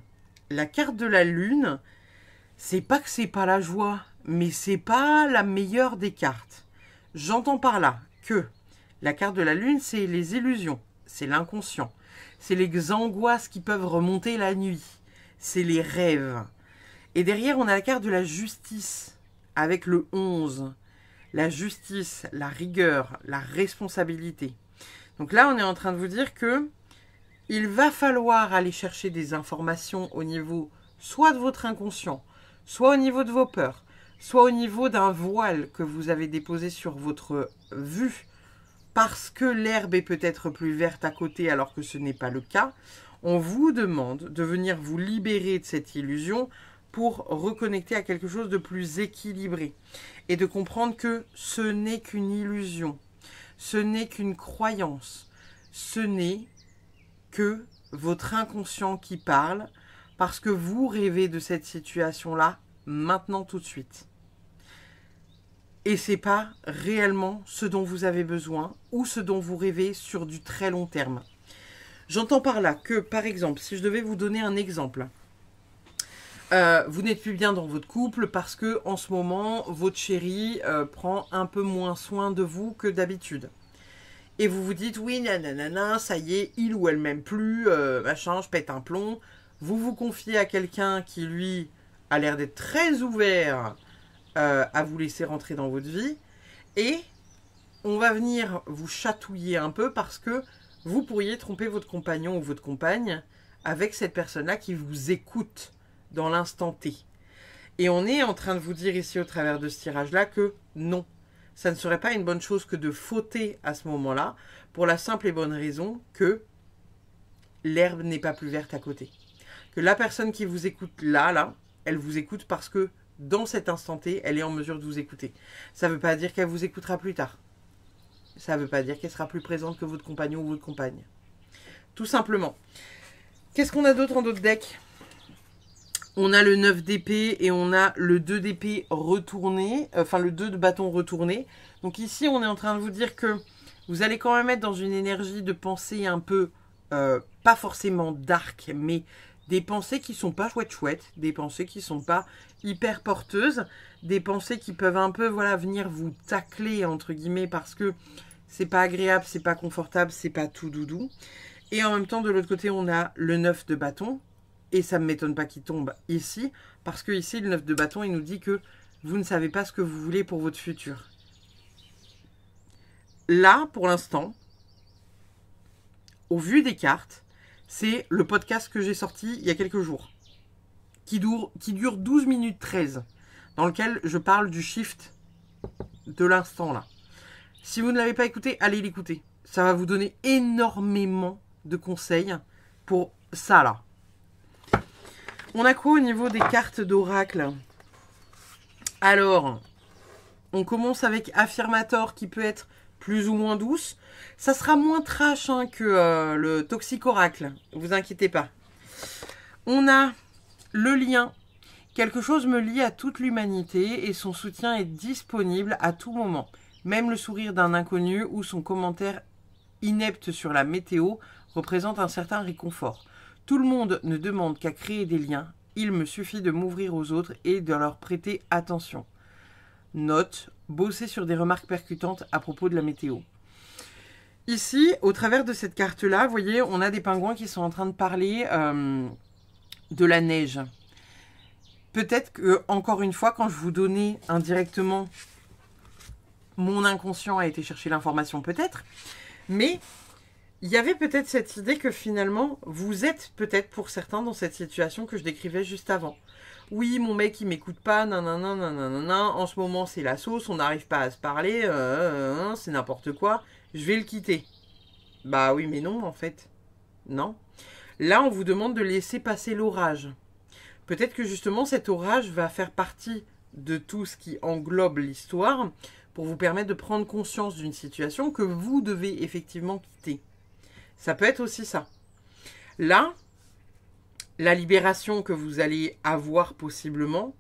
La carte de la lune, c'est pas que c'est pas la joie, mais c'est pas la meilleure des cartes. J'entends par là que la carte de la lune, c'est les illusions, c'est l'inconscient, c'est les angoisses qui peuvent remonter la nuit, c'est les rêves. Et derrière, on a la carte de la justice, avec le 11. La justice, la rigueur, la responsabilité. Donc là, on est en train de vous dire que il va falloir aller chercher des informations au niveau soit de votre inconscient, soit au niveau de vos peurs, soit au niveau d'un voile que vous avez déposé sur votre vue, parce que l'herbe est peut-être plus verte à côté alors que ce n'est pas le cas. On vous demande de venir vous libérer de cette illusion pour reconnecter à quelque chose de plus équilibré et de comprendre que ce n'est qu'une illusion, ce n'est qu'une croyance, ce n'est que votre inconscient qui parle parce que vous rêvez de cette situation-là maintenant tout de suite. Et c'est pas réellement ce dont vous avez besoin ou ce dont vous rêvez sur du très long terme. J'entends par là que, par exemple, si je devais vous donner un exemple, vous n'êtes plus bien dans votre couple parce que en ce moment, votre chéri prend un peu moins soin de vous que d'habitude. Et vous vous dites, oui, nanana, ça y est, il ou elle m'aime plus, machin, je pète un plomb. Vous vous confiez à quelqu'un qui, lui, a l'air d'être très ouvert à vous laisser rentrer dans votre vie. Et on va venir vous chatouiller un peu parce que vous pourriez tromper votre compagnon ou votre compagne avec cette personne-là qui vous écoute dans l'instant T. Et on est en train de vous dire ici au travers de ce tirage-là que non, ça ne serait pas une bonne chose que de fauter à ce moment-là pour la simple et bonne raison que l'herbe n'est pas plus verte à côté. Que la personne qui vous écoute là, elle vous écoute parce que dans cet instant T, elle est en mesure de vous écouter. Ça ne veut pas dire qu'elle vous écoutera plus tard. Ça ne veut pas dire qu'elle sera plus présente que votre compagnon ou votre compagne. Tout simplement. Qu'est-ce qu'on a d'autre en d'autres decks ? On a le 9 d'épée et on a le 2 d'épée retourné, enfin le 2 de bâton retourné. Donc ici, on est en train de vous dire que vous allez quand même être dans une énergie de pensée un peu, pas forcément dark, mais des pensées qui sont pas chouettes, des pensées qui sont pas hyper porteuses, des pensées qui peuvent un peu, voilà, venir vous tacler, entre guillemets, parce que c'est pas agréable, c'est pas confortable, c'est pas tout doudou. Et en même temps, de l'autre côté, on a le 9 de bâton. Et ça ne m'étonne pas qu'il tombe ici, parce que ici, le 9 de bâton, il nous dit que vous ne savez pas ce que vous voulez pour votre futur. Là, pour l'instant, au vu des cartes, c'est le podcast que j'ai sorti il y a quelques jours, qui dure 12 minutes 13, dans lequel je parle du shift de l'instant là. Si vous ne l'avez pas écouté, allez l'écouter. Ça va vous donner énormément de conseils pour ça là. On a quoi au niveau des cartes d'oracle ? Alors, on commence avec Affirmator qui peut être plus ou moins douce. Ça sera moins trash hein, que le Toxic Oracle. Vous inquiétez pas. On a le lien. Quelque chose me lie à toute l'humanité et son soutien est disponible à tout moment. Même le sourire d'un inconnu ou son commentaire inepte sur la météo représente un certain réconfort. Tout le monde ne demande qu'à créer des liens. Il me suffit de m'ouvrir aux autres et de leur prêter attention. Note, bosser sur des remarques percutantes à propos de la météo. Ici, au travers de cette carte-là, vous voyez, on a des pingouins qui sont en train de parler de la neige. Peut-être que, encore une fois, quand je vous donnais indirectement, mon inconscient a été chercher l'information, peut-être. Mais il y avait peut-être cette idée que finalement, vous êtes peut-être pour certains dans cette situation que je décrivais juste avant. Oui, mon mec, il m'écoute pas, nanana, nanana, en ce moment, c'est la sauce, on n'arrive pas à se parler, c'est n'importe quoi. Je vais le quitter. Bah oui, mais non, en fait. Non. Là, on vous demande de laisser passer l'orage. Peut-être que justement, cet orage va faire partie de tout ce qui englobe l'histoire pour vous permettre de prendre conscience d'une situation que vous devez effectivement quitter. Ça peut être aussi ça. Là, la libération que vous allez avoir possiblement,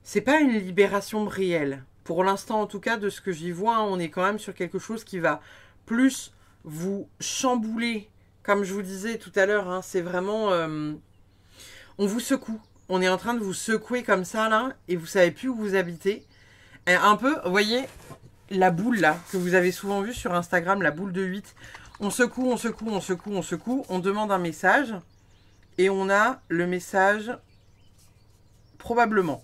c'est pas une libération réelle. Pour l'instant, en tout cas, de ce que j'y vois, on est quand même sur quelque chose qui va plus vous chambouler. Comme je vous disais tout à l'heure, hein, c'est vraiment... on vous secoue. On est en train de vous secouer comme ça, là, et vous savez plus où vous habitez. Et un peu, vous voyez, la boule, là, que vous avez souvent vue sur Instagram, la boule de 8. On secoue, on secoue, on secoue, on secoue. On demande un message. Et on a le message, probablement.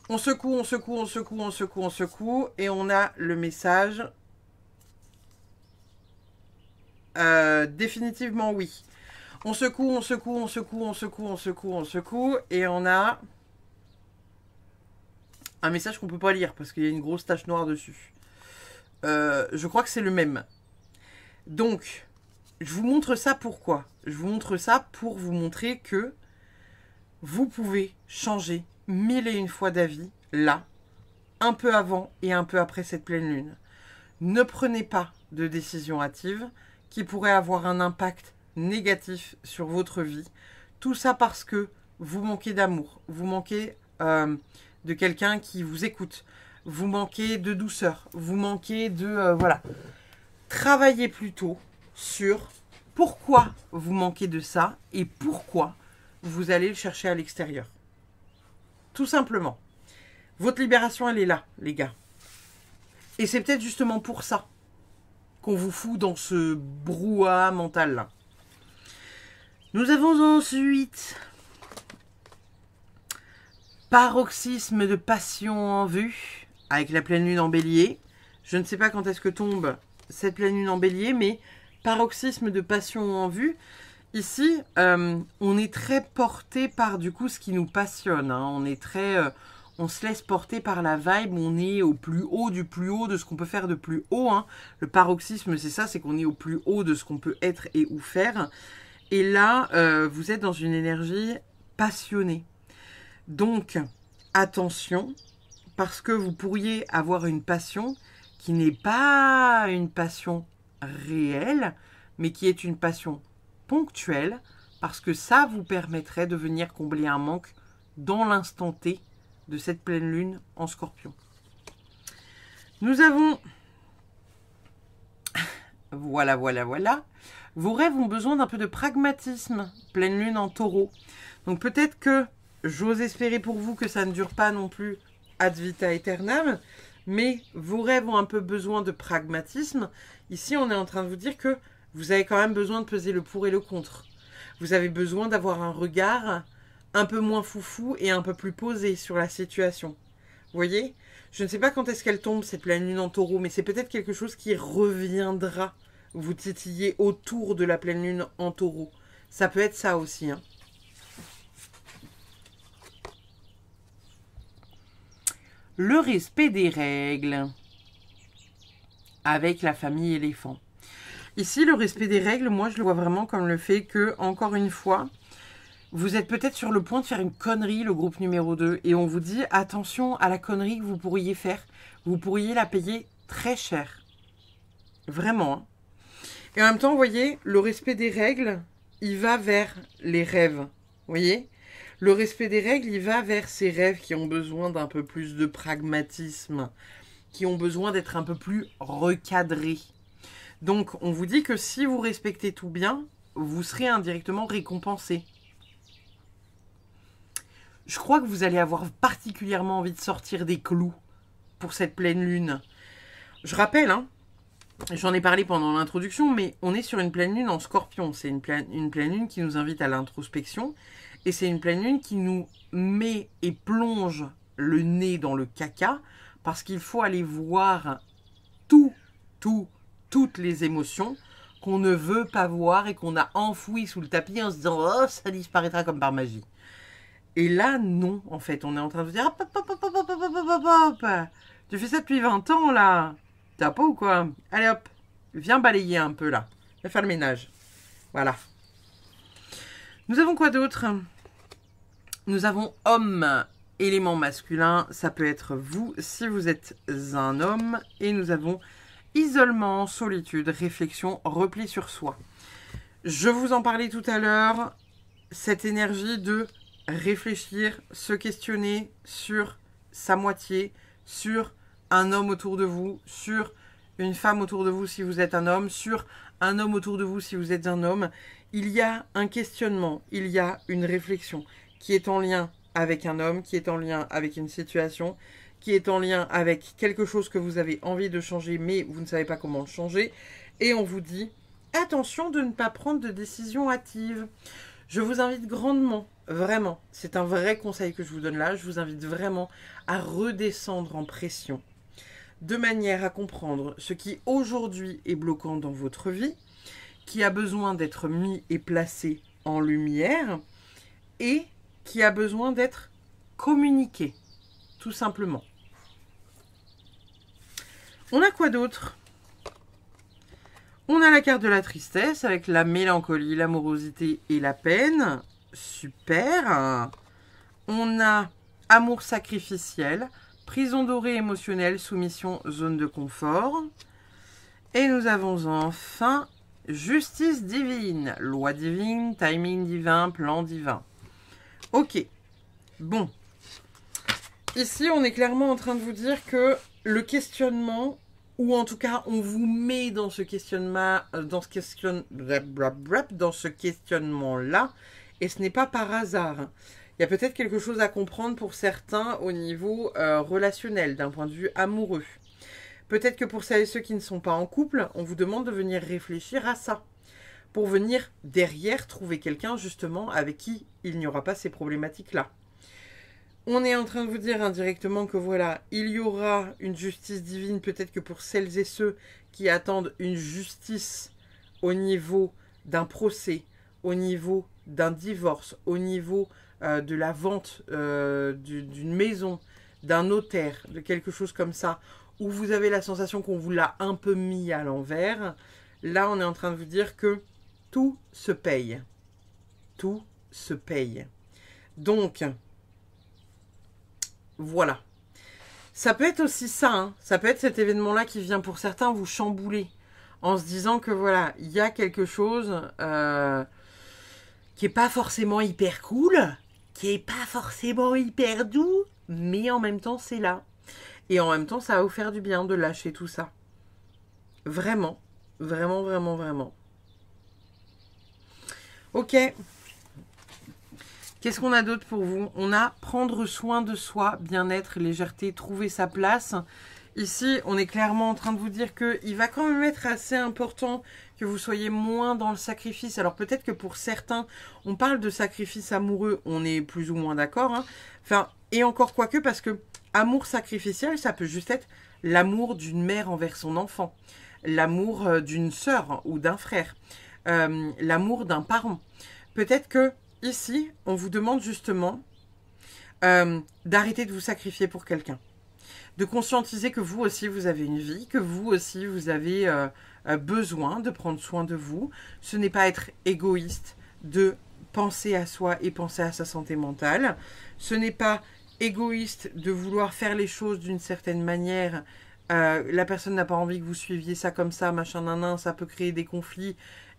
On secoue, on secoue, on secoue, on secoue, on secoue. Et on a le message. Définitivement oui. On secoue, on secoue, on secoue, on secoue, on secoue, on secoue. Et on a un message qu'on ne peut pas lire parce qu'il y a une grosse tache noire dessus. Je crois que c'est le même. Donc, je vous montre ça pourquoi? Je vous montre ça pour vous montrer que vous pouvez changer 1001 fois d'avis, là, un peu avant et un peu après cette pleine lune. Ne prenez pas de décision hâtive qui pourrait avoir un impact négatif sur votre vie. Tout ça parce que vous manquez d'amour, vous manquez de quelqu'un qui vous écoute, vous manquez de douceur, vous manquez de... voilà. Travaillez plutôt sur pourquoi vous manquez de ça et pourquoi vous allez le chercher à l'extérieur. Tout simplement. Votre libération, elle est là, les gars. Et c'est peut-être justement pour ça qu'on vous fout dans ce brouhaha mental-là. Nous avons ensuite paroxysme de passion en vue, avec la pleine lune en bélier. Je ne sais pas quand est-ce que tombe cette pleine lune en bélier, mais paroxysme de passion en vue. Ici, on est très porté par du coup ce qui nous passionne. Hein. On est très, on se laisse porter par la vibe. On est au plus haut du plus haut de ce qu'on peut faire de plus haut. Hein. Le paroxysme, c'est ça, c'est qu'on est au plus haut de ce qu'on peut être et ou faire. Et là, vous êtes dans une énergie passionnée. Donc, attention, parce que vous pourriez avoir une passion qui n'est pas une passion réelle, mais qui est une passion ponctuelle, parce que ça vous permettrait de venir combler un manque dans l'instant T de cette pleine lune en Scorpion. Nous avons... voilà. Vos rêves ont besoin d'un peu de pragmatisme, pleine lune en Taureau. Donc peut-être que j'ose espérer pour vous que ça ne dure pas non plus ad vitam aeternam, mais vos rêves ont un peu besoin de pragmatisme. Ici, on est en train de vous dire que vous avez quand même besoin de peser le pour et le contre. Vous avez besoin d'avoir un regard un peu moins foufou et un peu plus posé sur la situation. Vous voyez? Je ne sais pas quand est-ce qu'elle tombe, cette pleine lune en Taureau, mais c'est peut-être quelque chose qui reviendra vous titiller autour de la pleine lune en Taureau. Ça peut être ça aussi, hein. Le respect des règles avec la famille éléphant. Ici, le respect des règles, moi, je le vois vraiment comme le fait que, encore une fois, Vous êtes peut-être sur le point de faire une connerie, le groupe numéro 2, et on vous dit attention à la connerie que vous pourriez faire. Vous pourriez la payer très cher. Vraiment. Hein. Et en même temps, vous voyez, le respect des règles, il va vers les rêves. Vous voyez ? Le respect des règles, il va vers ces rêves qui ont besoin d'un peu plus de pragmatisme, qui ont besoin d'être un peu plus recadrés. Donc, on vous dit que si vous respectez tout bien, vous serez indirectement récompensé. Je crois que vous allez avoir particulièrement envie de sortir des clous pour cette pleine lune. Je rappelle, hein, j'en ai parlé pendant l'introduction, mais on est sur une pleine lune en Scorpion. C'est une pleine lune qui nous invite à l'introspection. Et c'est une pleine lune qui nous met et plonge le nez dans le caca. Parce qu'il faut aller voir toutes les émotions qu'on ne veut pas voir et qu'on a enfouies sous le tapis en se disant « Oh, ça disparaîtra comme par magie ». Et là, non, en fait, on est en train de se dire hop, tu fais ça depuis 20 ans, là. T'as pas ou quoi? Allez, hop, viens balayer un peu, là. Viens faire le ménage. Voilà. Nous avons quoi d'autre? Nous avons homme, élément masculin. Ça peut être vous, si vous êtes un homme. Et nous avons isolement, solitude, réflexion, repli sur soi. Je vous en parlais tout à l'heure. Cette énergie de réfléchir, se questionner sur sa moitié, sur un homme autour de vous, sur une femme autour de vous si vous êtes un homme, sur un homme autour de vous si vous êtes un homme. Il y a un questionnement, il y a une réflexion qui est en lien avec un homme, qui est en lien avec une situation, qui est en lien avec quelque chose que vous avez envie de changer mais vous ne savez pas comment le changer. Et on vous dit attention de ne pas prendre de décision hâtive. Je vous invite grandement, vraiment, c'est un vrai conseil que je vous donne là, je vous invite vraiment à redescendre en pression, de manière à comprendre ce qui aujourd'hui est bloquant dans votre vie, qui a besoin d'être mis et placé en lumière, et qui a besoin d'être communiqué, tout simplement. On a quoi d'autre ? On a la carte de la tristesse avec la mélancolie, l'amorosité et la peine. Super. On a amour sacrificiel, prison dorée émotionnelle, soumission, zone de confort. Et nous avons enfin justice divine, loi divine, timing divin, plan divin. Ok. Bon. Ici, on est clairement en train de vous dire que le questionnement... ou en tout cas, on vous met dans ce questionnement, dans ce questionnement-là, et ce n'est pas par hasard. Il y a peut-être quelque chose à comprendre pour certains au niveau relationnel, d'un point de vue amoureux. Peut-être que pour celles et ceux qui ne sont pas en couple, on vous demande de venir réfléchir à ça, pour venir derrière trouver quelqu'un justement avec qui il n'y aura pas ces problématiques-là. On est en train de vous dire indirectement que voilà, il y aura une justice divine, peut-être que pour celles et ceux qui attendent une justice au niveau d'un procès, au niveau d'un divorce, au niveau de la vente d'une maison, d'un notaire, de quelque chose comme ça, où vous avez la sensation qu'on vous l'a un peu mis à l'envers, là on est en train de vous dire que tout se paye. Tout se paye. Donc... voilà. Ça peut être aussi ça, hein. Ça peut être cet événement-là qui vient pour certains vous chambouler en se disant que voilà, il y a quelque chose qui est pas forcément hyper cool, qui est pas forcément hyper doux, mais en même temps c'est là. Et en même temps ça va vous faire du bien de lâcher tout ça. Vraiment, vraiment, vraiment, vraiment. Ok. Qu'est-ce qu'on a d'autre pour vous? On a prendre soin de soi, bien-être, légèreté, trouver sa place. Ici, on est clairement en train de vous dire qu'il va quand même être assez important que vous soyez moins dans le sacrifice. Alors peut-être que pour certains, on parle de sacrifice amoureux, on est plus ou moins d'accord. Hein. Enfin, et encore quoique, parce que amour sacrificiel, ça peut juste être l'amour d'une mère envers son enfant, l'amour d'une sœur ou d'un frère, l'amour d'un parent. Peut-être que ici, on vous demande justement d'arrêter de vous sacrifier pour quelqu'un. De conscientiser que vous aussi, vous avez une vie, que vous aussi, vous avez besoin de prendre soin de vous. Ce n'est pas être égoïste de penser à soi et penser à sa santé mentale. Ce n'est pas égoïste de vouloir faire les choses d'une certaine manière. La personne n'a pas envie que vous suiviez ça comme ça, machin, nanan, ça peut créer des conflits.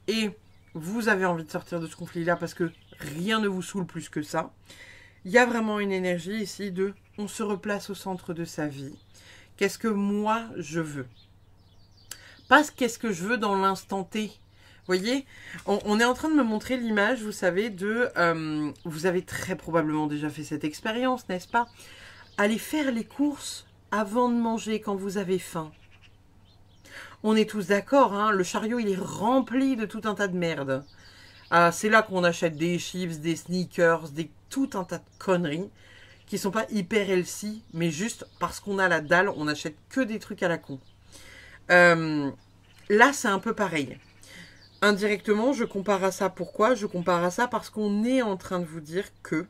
Et vous avez envie de sortir de ce conflit-là parce que rien ne vous saoule plus que ça. Il y a vraiment une énergie ici de on se replace au centre de sa vie. Qu'est-ce que moi je veux? Pas qu'est-ce que je veux dans l'instant T. Vous voyez, on est en train de me montrer l'image, vous savez, de... vous avez très probablement déjà fait cette expérience, n'est-ce pas? Allez faire les courses avant de manger quand vous avez faim. On est tous d'accord, hein, le chariot il est rempli de tout un tas de merde. C'est là qu'on achète des chips, des sneakers, tout un tas de conneries qui sont pas hyper healthy, mais juste parce qu'on a la dalle, on achète que des trucs à la con. Là, c'est un peu pareil. Indirectement, je compare à ça. Pourquoi? Je compare à ça parce qu'on est en train de vous dire que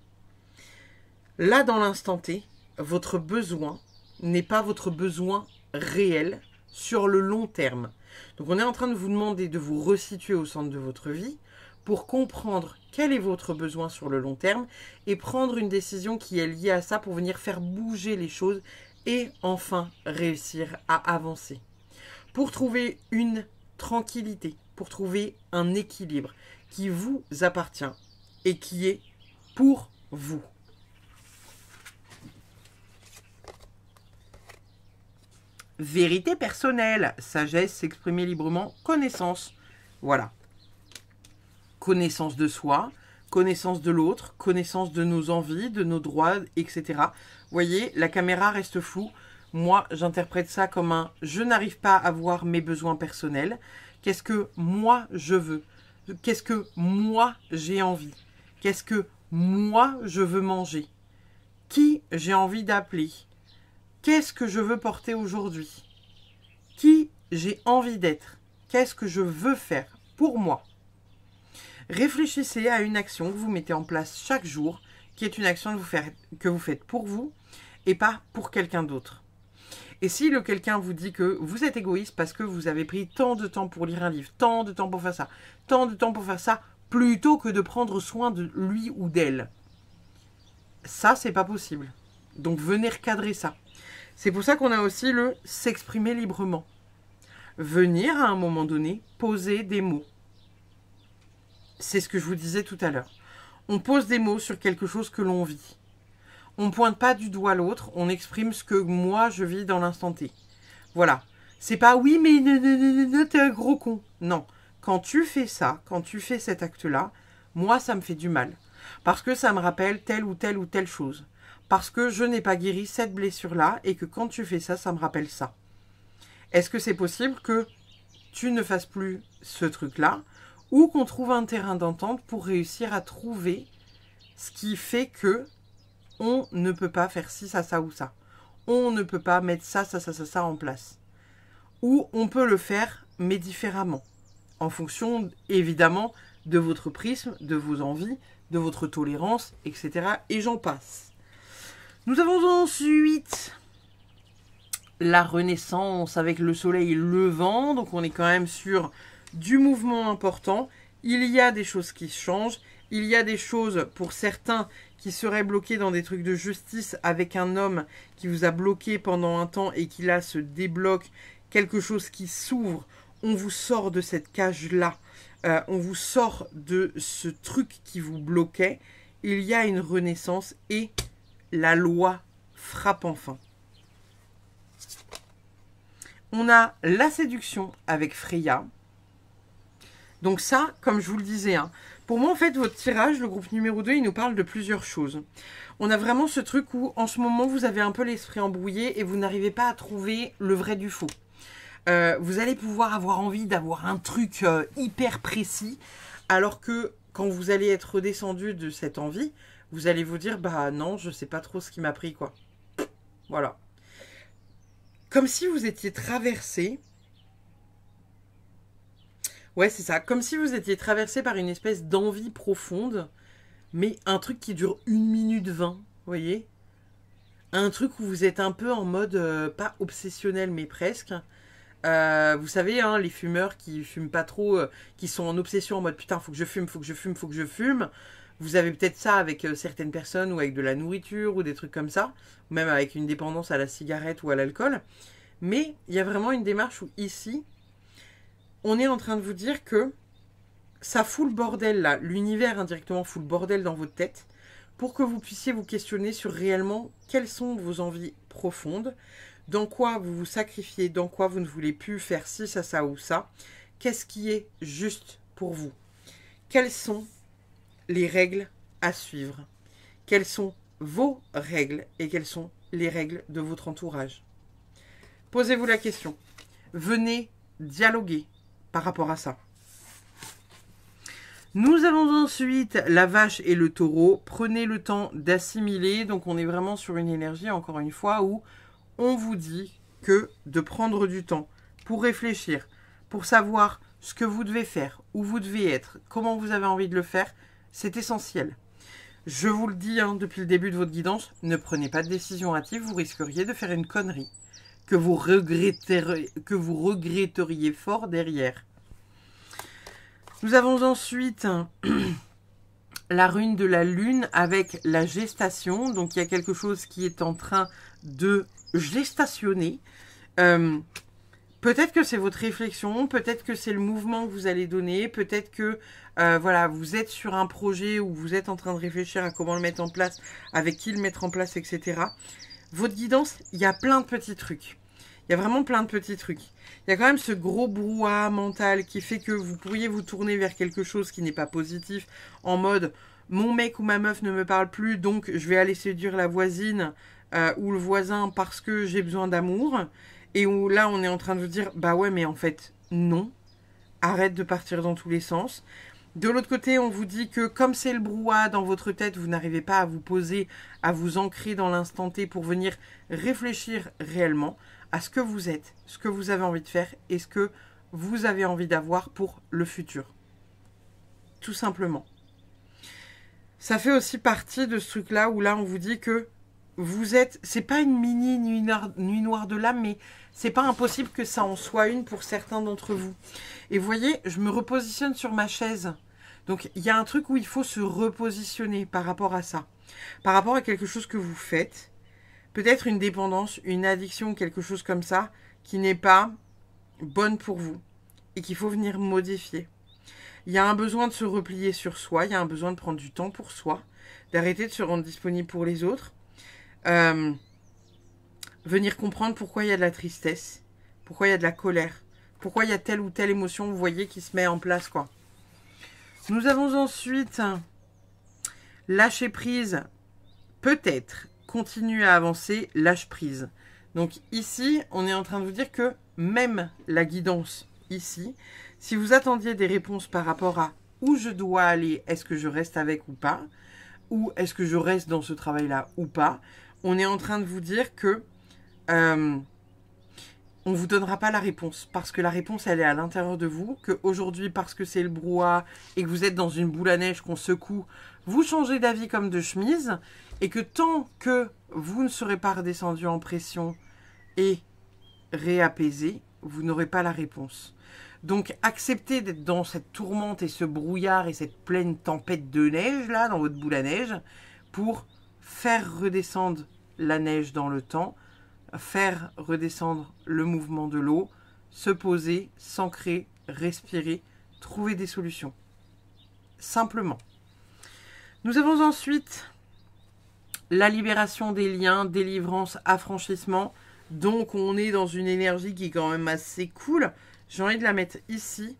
là, dans l'instant T, votre besoin n'est pas votre besoin réel sur le long terme. Donc, on est en train de vous demander de vous resituer au centre de votre vie pour comprendre quel est votre besoin sur le long terme et prendre une décision qui est liée à ça pour venir faire bouger les choses et enfin réussir à avancer. Pour trouver une tranquillité, pour trouver un équilibre qui vous appartient et qui est pour vous. Vérité personnelle, sagesse, s'exprimer librement, connaissance. Voilà. Connaissance de soi, connaissance de l'autre, connaissance de nos envies, de nos droits, etc. Vous voyez, la caméra reste floue. Moi, j'interprète ça comme un « je n'arrive pas à voir mes besoins personnels ». Qu'est-ce que moi, je veux? Qu'est-ce que moi, j'ai envie? Qu'est-ce que moi, je veux manger? Qui j'ai envie d'appeler? Qu'est-ce que je veux porter aujourd'hui? Qui j'ai envie d'être? Qu'est-ce que je veux faire pour moi? Réfléchissez à une action que vous mettez en place chaque jour, qui est une action que vous faites pour vous et pas pour quelqu'un d'autre. Et si le quelqu'un vous dit que vous êtes égoïste parce que vous avez pris tant de temps pour lire un livre, tant de temps pour faire ça, tant de temps pour faire ça, plutôt que de prendre soin de lui ou d'elle, ça, c'est pas possible. Donc, venez recadrer ça. C'est pour ça qu'on a aussi le s'exprimer librement. Venir, à un moment donné, poser des mots. C'est ce que je vous disais tout à l'heure. On pose des mots sur quelque chose que l'on vit. On ne pointe pas du doigt l'autre, on exprime ce que moi je vis dans l'instant T. Voilà. C'est pas oui, mais t'es un gros con. Non. Quand tu fais ça, quand tu fais cet acte-là, moi ça me fait du mal. Parce que ça me rappelle telle ou telle ou telle chose. Parce que je n'ai pas guéri cette blessure-là et que quand tu fais ça, ça me rappelle ça. Est-ce que c'est possible que tu ne fasses plus ce truc-là ou qu'on trouve un terrain d'entente pour réussir à trouver ce qui fait que on ne peut pas faire ci, ça, ça ou ça. On ne peut pas mettre ça, ça, ça, ça, ça en place. Ou on peut le faire, mais différemment. En fonction, évidemment, de votre prisme, de vos envies, de votre tolérance, etc. Et j'en passe. Nous avons ensuite la renaissance avec le soleil levant. Donc on est quand même sur du mouvement important. Il y a des choses qui changent. Il y a des choses, pour certains, qui seraient bloqués dans des trucs de justice avec un homme qui vous a bloqué pendant un temps et qui là se débloque, quelque chose qui s'ouvre, on vous sort de cette cage-là, on vous sort de ce truc qui vous bloquait, il y a une renaissance et la loi frappe enfin. On a la séduction avec Freya. Donc ça, comme je vous le disais, hein, pour moi, en fait, votre tirage, le groupe numéro 2, il nous parle de plusieurs choses. On a vraiment ce truc où, en ce moment, vous avez un peu l'esprit embrouillé et vous n'arrivez pas à trouver le vrai du faux. Vous allez pouvoir avoir envie d'avoir un truc hyper précis, alors que quand vous allez être redescendu de cette envie, vous allez vous dire, bah non, je sais pas trop ce qui m'a pris, quoi. Voilà. Comme si vous étiez traversé... Ouais, c'est ça. Comme si vous étiez traversé par une espèce d'envie profonde, mais un truc qui dure 1 minute 20, vous voyez? Un truc où vous êtes un peu en mode, pas obsessionnel, mais presque, Vous savez, hein, les fumeurs qui fument pas trop, qui sont en obsession en mode putain, faut que je fume, faut que je fume, faut que je fume. Vous avez peut-être ça avec certaines personnes ou avec de la nourriture ou des trucs comme ça, ou même avec une dépendance à la cigarette ou à l'alcool. Mais il y a vraiment une démarche où ici, on est en train de vous dire que ça fout le bordel là, l'univers indirectement fout le bordel dans votre tête pour que vous puissiez vous questionner sur réellement quelles sont vos envies profondes, dans quoi vous vous sacrifiez, dans quoi vous ne voulez plus faire ci, ça ou ça, qu'est-ce qui est juste pour vous, quelles sont les règles à suivre, quelles sont vos règles et quelles sont les règles de votre entourage. Posez-vous la question, venez dialoguer par rapport à ça. Nous avons ensuite la vache et le taureau. Prenez le temps d'assimiler. Donc on est vraiment sur une énergie, encore une fois, où on vous dit que de prendre du temps pour réfléchir, pour savoir ce que vous devez faire, où vous devez être, comment vous avez envie de le faire, c'est essentiel. Je vous le dis hein, depuis le début de votre guidance, ne prenez pas de décision hâtive, vous risqueriez de faire une connerie que vous regretteriez fort derrière. Nous avons ensuite la rune de la lune avec la gestation. Donc, il y a quelque chose qui est en train de gestationner. Peut-être que c'est votre réflexion, peut-être que c'est le mouvement que vous allez donner, peut-être que voilà, vous êtes sur un projet où vous êtes en train de réfléchir à comment le mettre en place, avec qui le mettre en place, etc. Votre guidance, il y a plein de petits trucs. Il y a vraiment plein de petits trucs. Il y a quand même ce gros brouhaha mental qui fait que vous pourriez vous tourner vers quelque chose qui n'est pas positif, en mode « mon mec ou ma meuf ne me parle plus, donc je vais aller séduire la voisine ou le voisin parce que j'ai besoin d'amour ». Et où là, on est en train de vous dire « bah ouais, mais en fait, non, arrête de partir dans tous les sens ». De l'autre côté, on vous dit que comme c'est le brouhaha dans votre tête, vous n'arrivez pas à vous poser, à vous ancrer dans l'instant T pour venir réfléchir réellement à ce que vous êtes, ce que vous avez envie de faire et ce que vous avez envie d'avoir pour le futur. Tout simplement. Ça fait aussi partie de ce truc-là où là, on vous dit que vous êtes... C'est pas une mini nuit noire de l'âme, mais c'est pas impossible que ça en soit une pour certains d'entre vous. Et vous voyez, je me repositionne sur ma chaise. Donc, il y a un truc où il faut se repositionner par rapport à ça. Par rapport à quelque chose que vous faites. Peut-être une dépendance, une addiction, quelque chose comme ça, qui n'est pas bonne pour vous et qu'il faut venir modifier. Il y a un besoin de se replier sur soi, il y a un besoin de prendre du temps pour soi, d'arrêter de se rendre disponible pour les autres, venir comprendre pourquoi il y a de la tristesse, pourquoi il y a de la colère, pourquoi il y a telle ou telle émotion, vous voyez, qui se met en place, quoi. Nous avons ensuite lâcher prise, peut-être. Continue à avancer, lâche prise. Donc ici, on est en train de vous dire que même la guidance ici, si vous attendiez des réponses par rapport à où je dois aller, est-ce que je reste avec ou pas, ou est-ce que je reste dans ce travail-là ou pas, on est en train de vous dire que on ne vous donnera pas la réponse, parce que la réponse, elle est à l'intérieur de vous, qu'aujourd'hui, parce que c'est le brouhaha et que vous êtes dans une boule à neige qu'on secoue, vous changez d'avis comme de chemise, et que tant que vous ne serez pas redescendu en pression et réapaisé, vous n'aurez pas la réponse. Donc, acceptez d'être dans cette tourmente et ce brouillard et cette pleine tempête de neige, là, dans votre boule à neige, pour faire redescendre la neige dans le temps, faire redescendre le mouvement de l'eau, se poser, s'ancrer, respirer, trouver des solutions. Simplement. Nous avons ensuite la libération des liens, délivrance, affranchissement. Donc, on est dans une énergie qui est quand même assez cool. J'ai envie de la mettre ici.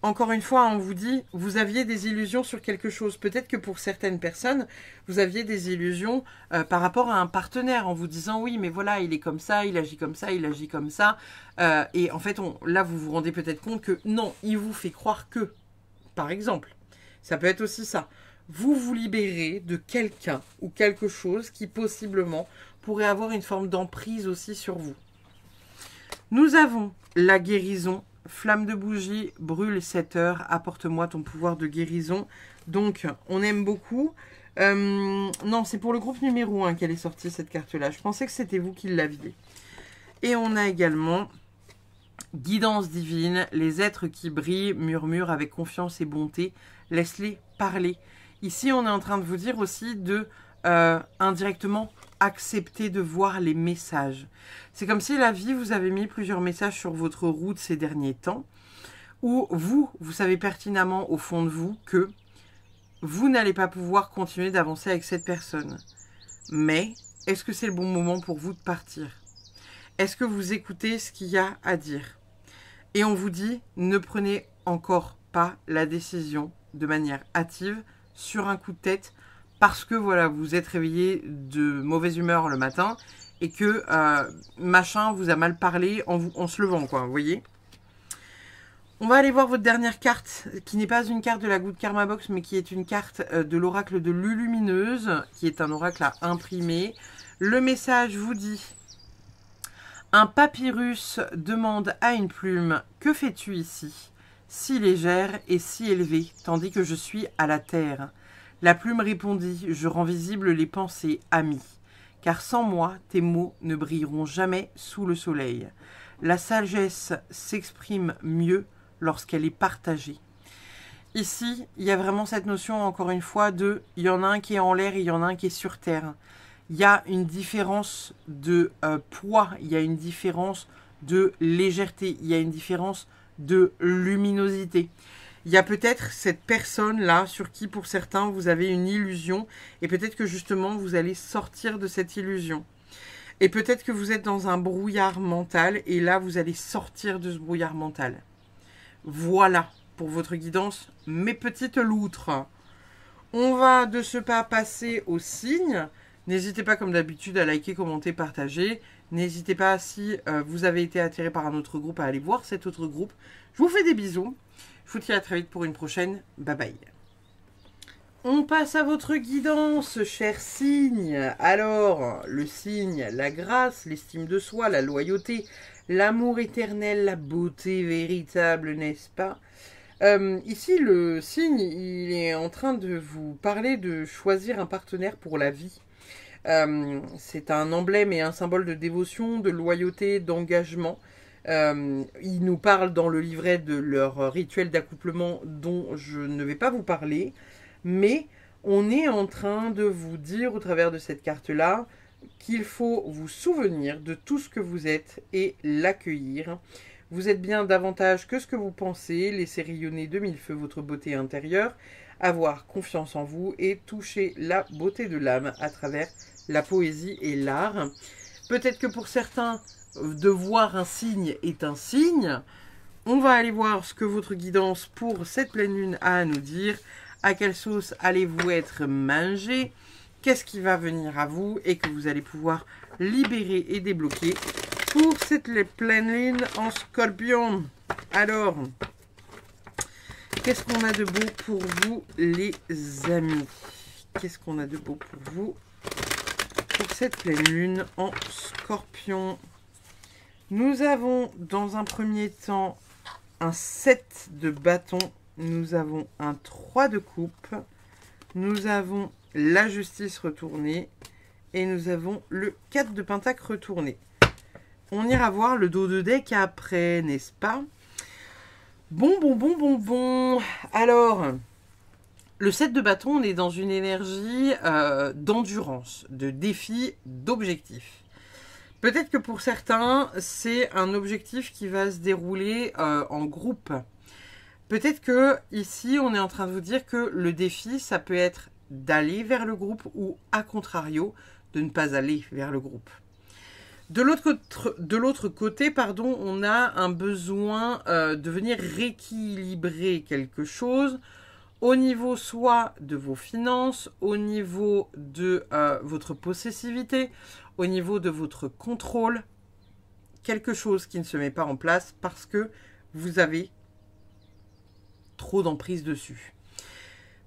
Encore une fois, on vous dit, vous aviez des illusions sur quelque chose. Peut-être que pour certaines personnes, vous aviez des illusions par rapport à un partenaire en vous disant, oui, mais voilà, il est comme ça, il agit comme ça, il agit comme ça. Et en fait, là, vous vous rendez peut-être compte que non, il vous fait croire que, par exemple, ça peut être aussi ça. Vous vous libérez de quelqu'un ou quelque chose qui possiblement pourrait avoir une forme d'emprise aussi sur vous. Nous avons la guérison. Flamme de bougie, brûle 7 heures, apporte-moi ton pouvoir de guérison. Donc, on aime beaucoup. Non, c'est pour le groupe numéro 1 qu'elle est sortie cette carte-là. Je pensais que c'était vous qui l'aviez. Et on a également guidance divine, les êtres qui brillent murmurent avec confiance et bonté, laisse-les parler. Ici, on est en train de vous dire aussi de indirectement accepter de voir les messages. C'est comme si la vie vous avait mis plusieurs messages sur votre route ces derniers temps, où vous savez pertinemment au fond de vous que vous n'allez pas pouvoir continuer d'avancer avec cette personne. Mais est-ce que c'est le bon moment pour vous de partir? Est-ce que vous écoutez ce qu'il y a à dire? Et on vous dit, ne prenez encore pas la décision de manière hâtive sur un coup de tête parce que voilà, vous êtes réveillé de mauvaise humeur le matin et que machin vous a mal parlé en se levant, quoi, vous voyez. On va aller voir votre dernière carte, qui n'est pas une carte de la Good Karma Box, mais qui est une carte de l'oracle de Lulumineuse, qui est un oracle à imprimer. Le message vous dit: un papyrus demande à une plume, que fais-tu ici, si légère et si élevée, tandis que je suis à la terre. La plume répondit: je rends visibles les pensées, amis, car sans moi, tes mots ne brilleront jamais sous le soleil. La sagesse s'exprime mieux lorsqu'elle est partagée. Ici, il y a vraiment cette notion, encore une fois, de il y en a un qui est en l'air et il y en a un qui est sur terre. Il y a une différence de poids, il y a une différence de légèreté, il y a une différence de luminosité. Il y a peut-être cette personne-là sur qui, pour certains, vous avez une illusion et peut-être que justement, vous allez sortir de cette illusion. Et peut-être que vous êtes dans un brouillard mental et là, vous allez sortir de ce brouillard mental. Voilà pour votre guidance, mes petites loutres. On va de ce pas passer aux signes. N'hésitez pas, comme d'habitude, à liker, commenter, partager. N'hésitez pas, si vous avez été attiré par un autre groupe, à aller voir cet autre groupe. Je vous fais des bisous. Je vous dis à très vite pour une prochaine. Bye bye. On passe à votre guidance, chers signes. Alors, le signe, la grâce, l'estime de soi, la loyauté, l'amour éternel, la beauté véritable, n'est-ce pas? Ici, le signe, il est en train de vous parler de choisir un partenaire pour la vie. C'est un emblème et un symbole de dévotion, de loyauté, d'engagement. Ils nous parlent dans le livret de leur rituel d'accouplement dont je ne vais pas vous parler. Mais on est en train de vous dire au travers de cette carte-là qu'il faut vous souvenir de tout ce que vous êtes et l'accueillir. Vous êtes bien davantage que ce que vous pensez, laissez rayonner de mille feux votre beauté intérieure, avoir confiance en vous et toucher la beauté de l'âme à travers la poésie et l'art. Peut-être que pour certains, de voir un signe est un signe. On va aller voir ce que votre guidance pour cette pleine lune a à nous dire. À quelle sauce allez-vous être mangé? Qu'est-ce qui va venir à vous et que vous allez pouvoir libérer et débloquer pour cette pleine lune en Scorpion? Alors, qu'est-ce qu'on a de beau pour vous, les amis? Qu'est-ce qu'on a de beau pour vous pour cette pleine lune en Scorpion? Nous avons dans un premier temps un 7 de bâton. Nous avons un 3 de coupe, nous avons la justice retournée et nous avons le 4 de pentacle retourné. On ira voir le dos de deck après, n'est-ce pas? Bon. Alors, le 7 de bâton, on est dans une énergie d'endurance, de défi, d'objectif. Peut-être que pour certains, c'est un objectif qui va se dérouler en groupe. Peut-être que ici, on est en train de vous dire que le défi, ça peut être d'aller vers le groupe ou, à contrario, de ne pas aller vers le groupe. De l'autre côté, pardon, on a un besoin de venir rééquilibrer quelque chose au niveau soit de vos finances, au niveau de votre possessivité, au niveau de votre contrôle. Quelque chose qui ne se met pas en place parce que vous avez trop d'emprise dessus.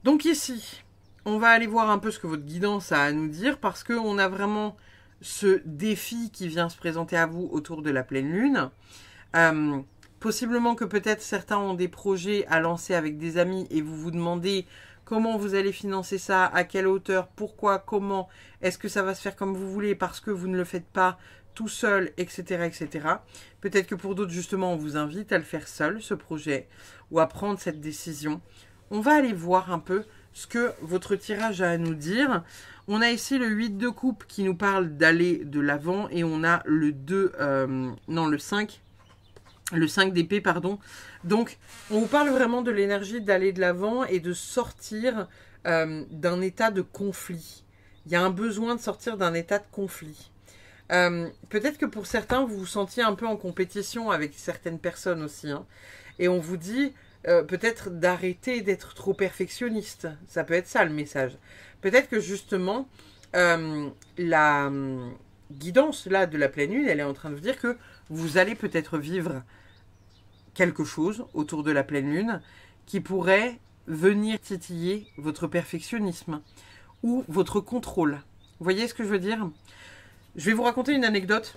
Donc ici, on va aller voir un peu ce que votre guidance a à nous dire parce qu'on a vraiment ce défi qui vient se présenter à vous autour de la pleine lune. Possiblement que peut-être certains ont des projets à lancer avec des amis et vous vous demandez comment vous allez financer ça, à quelle hauteur, pourquoi, comment, est-ce que ça va se faire comme vous voulez parce que vous ne le faites pas tout seul, etc., etc. Peut-être que pour d'autres, justement, on vous invite à le faire seul, ce projet, ou à prendre cette décision. On va aller voir un peu ce que votre tirage a à nous dire. On a ici le 8 de coupe qui nous parle d'aller de l'avant, et on a le 2, non, le 5 d'épée, pardon. Donc, on vous parle vraiment de l'énergie d'aller de l'avant et de sortir d'un état de conflit. Il y a un besoin de sortir d'un état de conflit. Peut-être que pour certains, vous vous sentiez un peu en compétition avec certaines personnes aussi. Hein, et on vous dit peut-être d'arrêter d'être trop perfectionniste. Ça peut être ça le message. Peut-être que justement, la guidance là de la pleine lune, elle est en train de vous dire que vous allez peut-être vivre quelque chose autour de la pleine lune qui pourrait venir titiller votre perfectionnisme ou votre contrôle. Vous voyez ce que je veux dire? Je vais vous raconter une anecdote.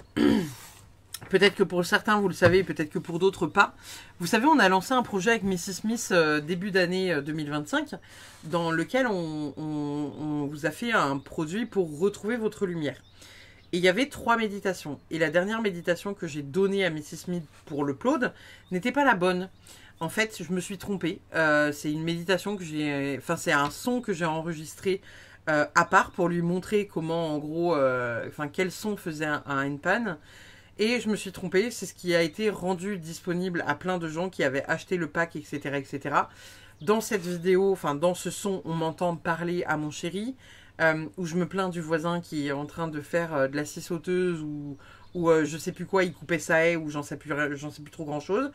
Peut-être que pour certains, vous le savez, peut-être que pour d'autres, pas. Vous savez, on a lancé un projet avec Mrs Smith début d'année 2025, dans lequel on vous a fait un produit pour retrouver votre lumière. Et il y avait 3 méditations. Et la dernière méditation que j'ai donnée à Mrs Smith pour le upload n'était pas la bonne. En fait, je me suis trompée. C'est une méditation que j'ai... Enfin, c'est un son que j'ai enregistré à part pour lui montrer comment, en gros... Enfin, quel son faisait un Henpan. Et je me suis trompée. C'est ce qui a été rendu disponible à plein de gens qui avaient acheté le pack, etc., etc. Dans cette vidéo, enfin, dans ce son, on m'entend parler à mon chéri. Où je me plains du voisin qui est en train de faire de la scie sauteuse ou je sais plus quoi, il coupait sa haie ou j'en sais plus trop grand chose.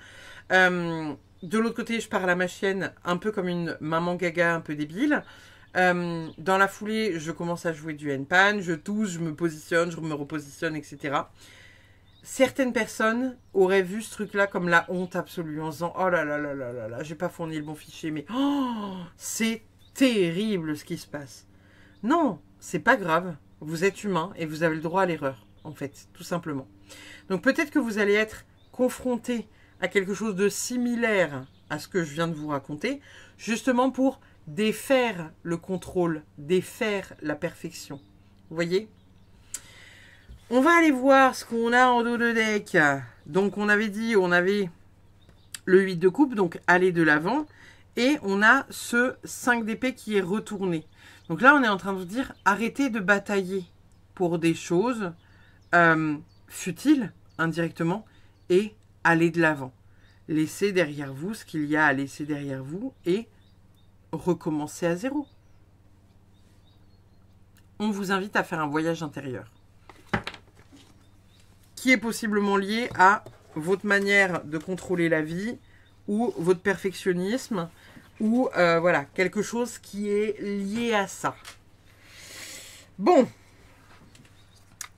De l'autre côté, je parle à ma chienne un peu comme une maman gaga un peu débile. Dans la foulée, je commence à jouer du Henpan, je tousse, je me positionne, je me repositionne, etc. Certaines personnes auraient vu ce truc-là comme la honte absolue en se disant « Oh là là là là là là, j'ai pas fourni le bon fichier, mais oh, c'est terrible ce qui se passe. » Non, c'est pas grave. Vous êtes humain et vous avez le droit à l'erreur, en fait, tout simplement. Donc peut-être que vous allez être confronté à quelque chose de similaire à ce que je viens de vous raconter, justement pour défaire le contrôle, défaire la perfection. Vous voyez? On va aller voir ce qu'on a en dos de deck. Donc on avait dit, on avait le 8 de coupe, donc aller de l'avant, et on a ce 5 d'épée qui est retourné. Donc là, on est en train de vous dire, arrêtez de batailler pour des choses futiles, indirectement, et allez de l'avant. Laissez derrière vous ce qu'il y a à laisser derrière vous et recommencez à zéro. On vous invite à faire un voyage intérieur qui est possiblement lié à votre manière de contrôler la vie ou votre perfectionnisme, ou voilà, quelque chose qui est lié à ça. Bon.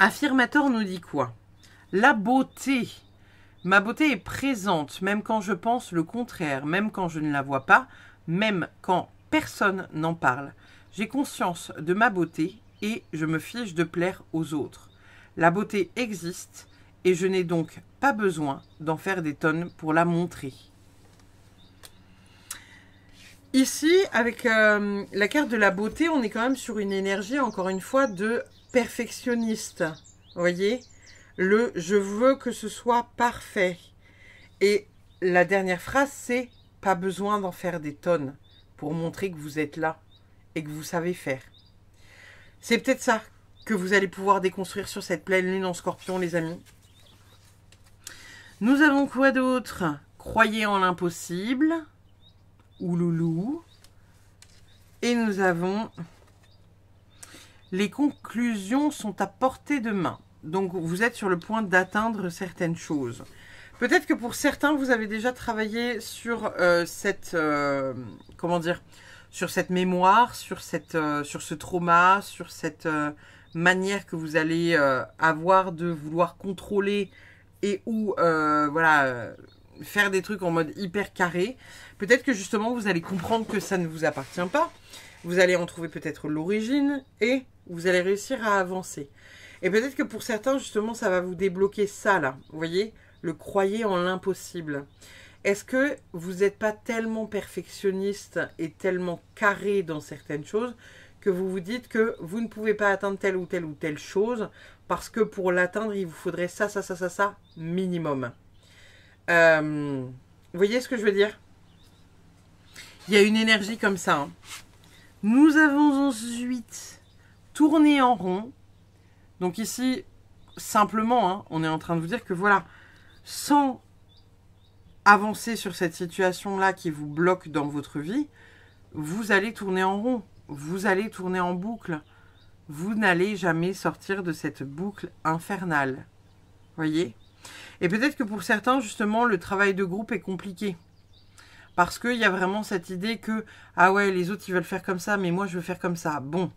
Affirmator nous dit quoi? La beauté. Ma beauté est présente, même quand je pense le contraire, même quand je ne la vois pas, même quand personne n'en parle. J'ai conscience de ma beauté et je me fiche de plaire aux autres. La beauté existe et je n'ai donc pas besoin d'en faire des tonnes pour la montrer. Ici, avec la carte de la beauté, on est quand même sur une énergie, encore une fois, de perfectionniste. Vous voyez? Le « je veux que ce soit parfait ». Et la dernière phrase, c'est « pas besoin d'en faire des tonnes pour montrer que vous êtes là et que vous savez faire ». C'est peut-être ça que vous allez pouvoir déconstruire sur cette pleine lune en Scorpion, les amis. Nous avons quoi d'autre? Croyez en l'impossible. Ouloulou. Et nous avons les conclusions sont à portée de main. Donc vous êtes sur le point d'atteindre certaines choses. Peut-être que pour certains, vous avez déjà travaillé sur cette comment dire, sur cette mémoire, sur ce trauma, sur cette manière que vous allez avoir de vouloir contrôler et ou voilà, faire des trucs en mode hyper carré. Peut-être que justement, vous allez comprendre que ça ne vous appartient pas. Vous allez en trouver peut-être l'origine et vous allez réussir à avancer. Et peut-être que pour certains, justement, ça va vous débloquer ça, là. Vous voyez? Le croyez en l'impossible. Est-ce que vous n'êtes pas tellement perfectionniste et tellement carré dans certaines choses que vous vous dites que vous ne pouvez pas atteindre telle ou telle chose parce que pour l'atteindre, il vous faudrait ça, minimum. Vous voyez ce que je veux dire? Il y a une énergie comme ça. Hein. Nous avons ensuite tourné en rond. Donc ici, simplement, hein, on est en train de vous dire que voilà, sans avancer sur cette situation-là qui vous bloque dans votre vie, vous allez tourner en rond. Vous allez tourner en boucle. Vous n'allez jamais sortir de cette boucle infernale. Voyez? Et peut-être que pour certains, justement, le travail de groupe est compliqué. Parce qu'il y a vraiment cette idée que, ah ouais, les autres, ils veulent faire comme ça, mais moi, je veux faire comme ça. Bon.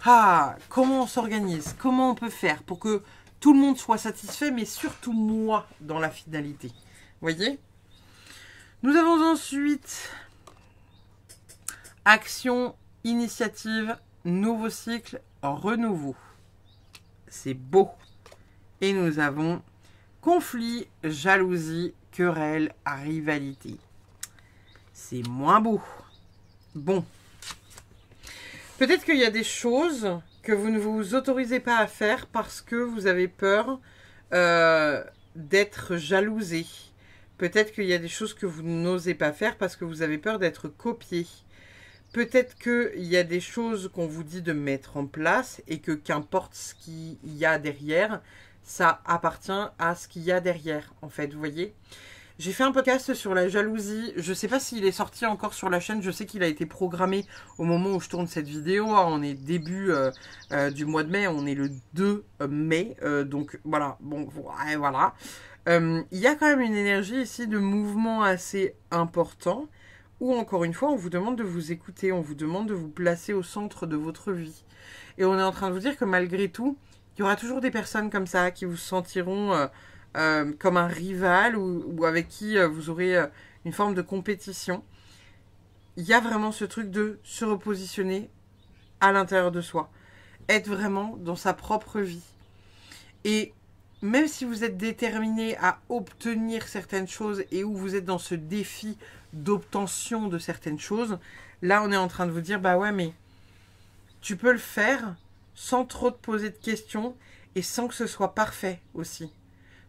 Ah, comment on s'organise? Comment on peut faire pour que tout le monde soit satisfait, mais surtout moi, dans la finalité? Voyez? Nous avons ensuite action, initiative, nouveau cycle, renouveau. C'est beau. Et nous avons conflit, jalousie, querelle, rivalité. C'est moins beau. Bon. Peut-être qu'il y a des choses que vous ne vous autorisez pas à faire parce que vous avez peur d'être jalousé. Peut-être qu'il y a des choses que vous n'osez pas faire parce que vous avez peur d'être copié. Peut-être qu'il y a des choses qu'on vous dit de mettre en place et que qu'importe ce qu'il y a derrière, ça appartient à ce qu'il y a derrière, en fait, vous voyez. J'ai fait un podcast sur la jalousie. Je ne sais pas s'il est sorti encore sur la chaîne. Je sais qu'il a été programmé au moment où je tourne cette vidéo. On est début du mois de mai. On est le 2 mai. Donc voilà. Bon, voilà. Il y a quand même une énergie ici de mouvement assez important. Où encore une fois, on vous demande de vous écouter. On vous demande de vous placer au centre de votre vie. Et on est en train de vous dire que malgré tout, il y aura toujours des personnes comme ça qui vous sentiront... comme un rival ou avec qui vous aurez une forme de compétition. Il y a vraiment ce truc de se repositionner à l'intérieur de soi. Être vraiment dans sa propre vie. Et même si vous êtes déterminé à obtenir certaines choses et où vous êtes dans ce défi d'obtention de certaines choses, là on est en train de vous dire, bah ouais mais tu peux le faire sans trop te poser de questions et sans que ce soit parfait aussi.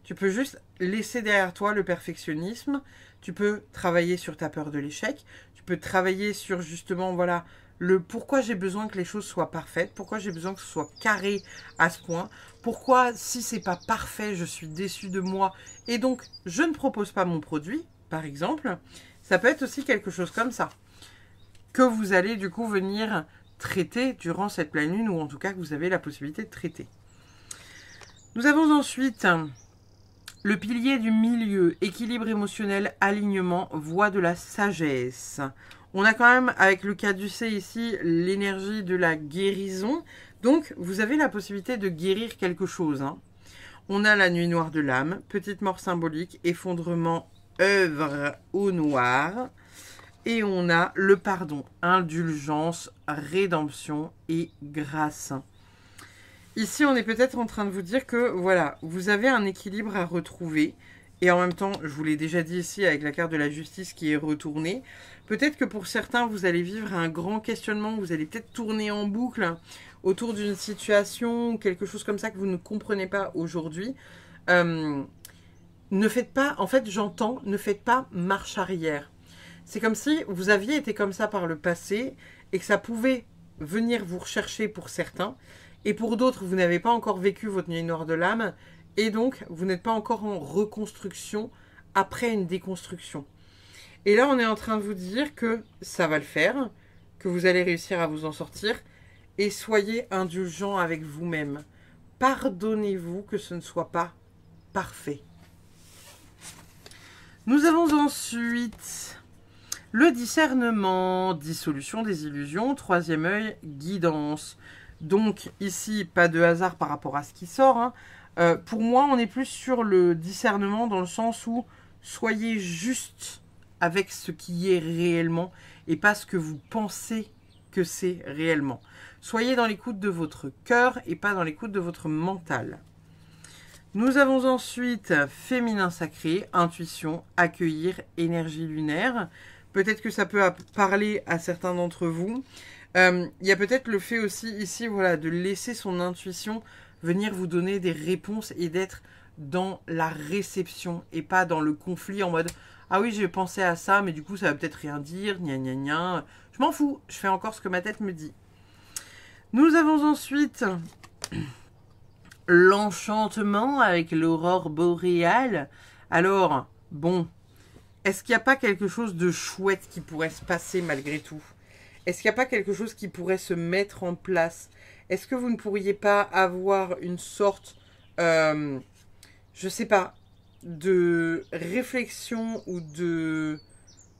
Tu peux juste laisser derrière toi le perfectionnisme. Tu peux travailler sur ta peur de l'échec. Tu peux travailler sur justement, voilà, le pourquoi j'ai besoin que les choses soient parfaites. Pourquoi j'ai besoin que ce soit carré à ce point. Pourquoi, si c'est pas parfait, je suis déçu de moi. Et donc, je ne propose pas mon produit, par exemple. Ça peut être aussi quelque chose comme ça. Que vous allez du coup venir traiter durant cette pleine lune. Ou en tout cas, que vous avez la possibilité de traiter. Nous avons ensuite... le pilier du milieu, équilibre émotionnel, alignement, voie de la sagesse. On a quand même, avec le caducée ici, l'énergie de la guérison. Donc, vous avez la possibilité de guérir quelque chose. Hein. On a la nuit noire de l'âme, petite mort symbolique, effondrement, œuvre au noir. Et on a le pardon, indulgence, rédemption et grâce. Ici, on est peut-être en train de vous dire que, voilà, vous avez un équilibre à retrouver. Et en même temps, je vous l'ai déjà dit ici avec la carte de la justice qui est retournée. Peut-être que pour certains, vous allez vivre un grand questionnement. Vous allez peut-être tourner en boucle autour d'une situation ou quelque chose comme ça que vous ne comprenez pas aujourd'hui. Ne faites pas, en fait, j'entends, ne faites pas marche arrière. C'est comme si vous aviez été comme ça par le passé et que ça pouvait venir vous rechercher pour certains. Et pour d'autres, vous n'avez pas encore vécu votre nuit noire de l'âme. Et donc, vous n'êtes pas encore en reconstruction après une déconstruction. Et là, on est en train de vous dire que ça va le faire. Que vous allez réussir à vous en sortir. Et soyez indulgent avec vous-même. Pardonnez-vous que ce ne soit pas parfait. Nous avons ensuite... le discernement, dissolution des illusions, troisième œil, guidance. Donc ici, pas de hasard par rapport à ce qui sort. Hein. Pour moi, on est plus sur le discernement dans le sens où soyez juste avec ce qui est réellement et pas ce que vous pensez que c'est réellement. Soyez dans l'écoute de votre cœur et pas dans l'écoute de votre mental. Nous avons ensuite féminin sacré, intuition, accueillir, énergie lunaire. Peut-être que ça peut parler à certains d'entre vous. Il y a peut-être le fait aussi ici, voilà, de laisser son intuition venir vous donner des réponses et d'être dans la réception et pas dans le conflit en mode « Ah oui, j'ai pensé à ça, mais du coup, ça va peut-être rien dire, gna gna gna. » Je m'en fous, je fais encore ce que ma tête me dit. Nous avons ensuite l'enchantement avec l'aurore boréale. Alors, bon, est-ce qu'il n'y a pas quelque chose de chouette qui pourrait se passer malgré tout? Est-ce qu'il n'y a pas quelque chose qui pourrait se mettre en place? Est-ce que vous ne pourriez pas avoir une sorte, je sais pas, de réflexion ou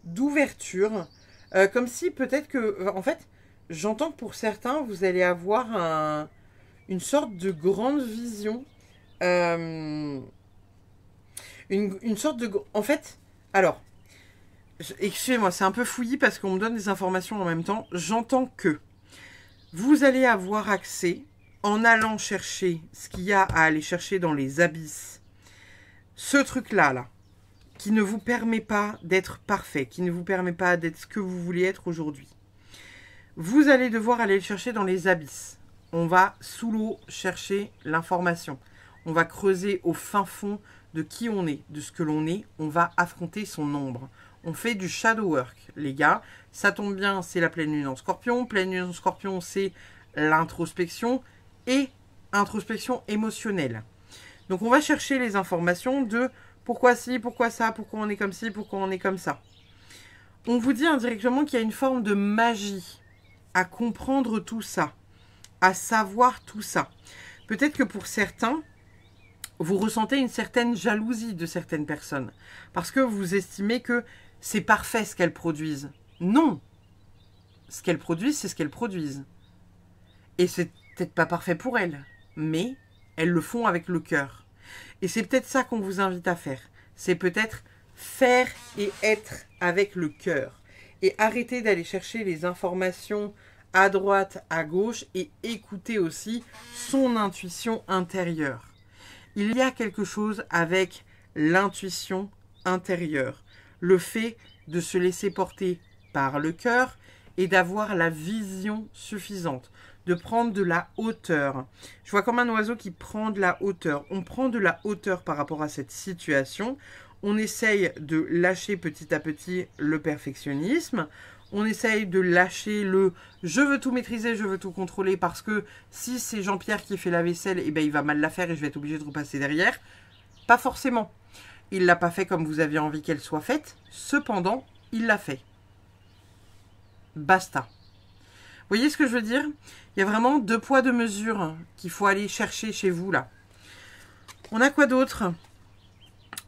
d'ouverture, comme si peut-être que, en fait, j'entends que pour certains, vous allez avoir une sorte de grande vision, une sorte de, en fait, alors, excusez-moi, c'est un peu fouillis parce qu'on me donne des informations en même temps. J'entends que vous allez avoir accès, en allant chercher ce qu'il y a à aller chercher dans les abysses, ce truc-là, là, qui ne vous permet pas d'être parfait, qui ne vous permet pas d'être ce que vous voulez être aujourd'hui. Vous allez devoir aller le chercher dans les abysses. On va sous l'eau chercher l'information. On va creuser au fin fond de qui on est, de ce que l'on est. On va affronter son ombre. On fait du shadow work, les gars. Ça tombe bien, c'est la pleine lune en scorpion. Pleine lune en scorpion, c'est l'introspection et introspection émotionnelle. Donc on va chercher les informations de pourquoi ci, pourquoi ça, pourquoi on est comme ci, pourquoi on est comme ça. On vous dit indirectement qu'il y a une forme de magie à comprendre tout ça, à savoir tout ça. Peut-être que pour certains, vous ressentez une certaine jalousie de certaines personnes parce que vous estimez que c'est parfait ce qu'elles produisent. Non. Ce qu'elles produisent, c'est ce qu'elles produisent. Et c'est peut-être pas parfait pour elles, mais elles le font avec le cœur. Et c'est peut-être ça qu'on vous invite à faire. C'est peut-être faire et être avec le cœur. Et arrêter d'aller chercher les informations à droite, à gauche et écouter aussi son intuition intérieure. Il y a quelque chose avec l'intuition intérieure. Le fait de se laisser porter par le cœur et d'avoir la vision suffisante, de prendre de la hauteur. Je vois comme un oiseau qui prend de la hauteur. On prend de la hauteur par rapport à cette situation. On essaye de lâcher petit à petit le perfectionnisme. On essaye de lâcher le « je veux tout maîtriser, je veux tout contrôler » parce que si c'est Jean-Pierre qui fait la vaisselle, eh ben, il va mal la faire et je vais être obligé de repasser derrière. Pas forcément. Il ne l'a pas fait comme vous aviez envie qu'elle soit faite. Cependant, il l'a fait. Basta. Vous voyez ce que je veux dire? Il y a vraiment 2 poids 2 mesures qu'il faut aller chercher chez vous là. On a quoi d'autre?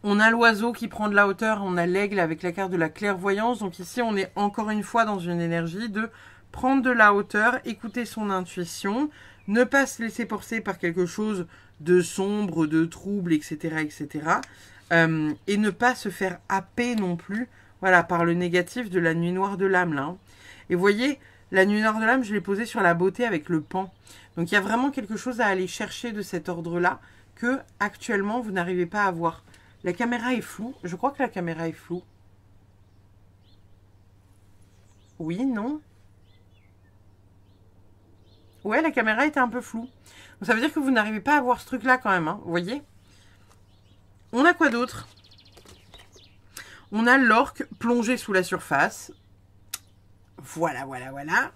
On a l'oiseau qui prend de la hauteur, on a l'aigle avec la carte de la clairvoyance. Donc ici, on est encore une fois dans une énergie de prendre de la hauteur, écouter son intuition, ne pas se laisser porter par quelque chose de sombre, de trouble, etc. etc. Et ne pas se faire happer non plus, voilà, par le négatif de la nuit noire de l'âme là. Et vous voyez, la nuit noire de l'âme, je l'ai posée sur la beauté avec le pan. Donc il y a vraiment quelque chose à aller chercher de cet ordre-là que actuellement vous n'arrivez pas à voir. La caméra est floue. Je crois que la caméra est floue. Oui, non? Ouais, la caméra était un peu floue. Donc ça veut dire que vous n'arrivez pas à voir ce truc-là quand même, hein, vous voyez? On a quoi d'autre? On a l'orque plongé sous la surface. Voilà, voilà, voilà.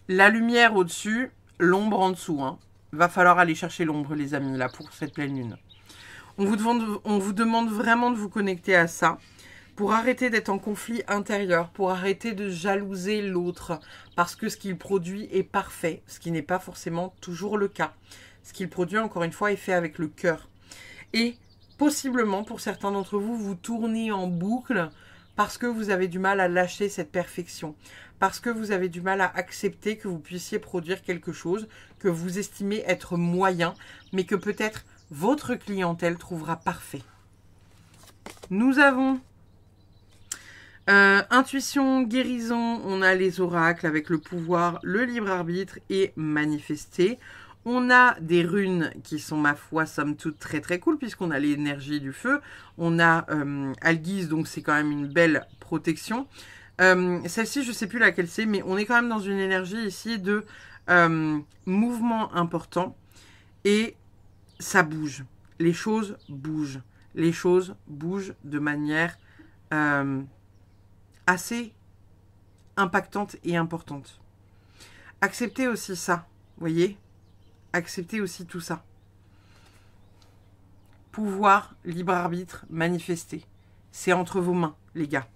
La lumière au-dessus, l'ombre en dessous. Hein. Va falloir aller chercher l'ombre, les amis, là, pour cette pleine lune. On vous demande vraiment de vous connecter à ça pour arrêter d'être en conflit intérieur, pour arrêter de jalouser l'autre, parce que ce qu'il produit est parfait, ce qui n'est pas forcément toujours le cas. Ce qu'il produit, encore une fois, est fait avec le cœur. Et possiblement, pour certains d'entre vous, vous tournez en boucle parce que vous avez du mal à lâcher cette perfection, parce que vous avez du mal à accepter que vous puissiez produire quelque chose que vous estimez être moyen, mais que peut-être votre clientèle trouvera parfait. Nous avons intuition, guérison, on a les oracles avec le pouvoir, le libre arbitre et manifester. On a des runes qui sont, ma foi, somme toute très très cool, puisqu'on a l'énergie du feu. On a Algis, donc c'est quand même une belle protection. Celle-ci, je ne sais plus laquelle c'est, mais on est quand même dans une énergie ici de mouvement important. Et ça bouge. Les choses bougent. Les choses bougent de manière assez impactante et importante. Acceptez aussi ça, voyez? Acceptez aussi tout ça. Pouvoir, libre arbitre, manifester. C'est entre vos mains, les gars.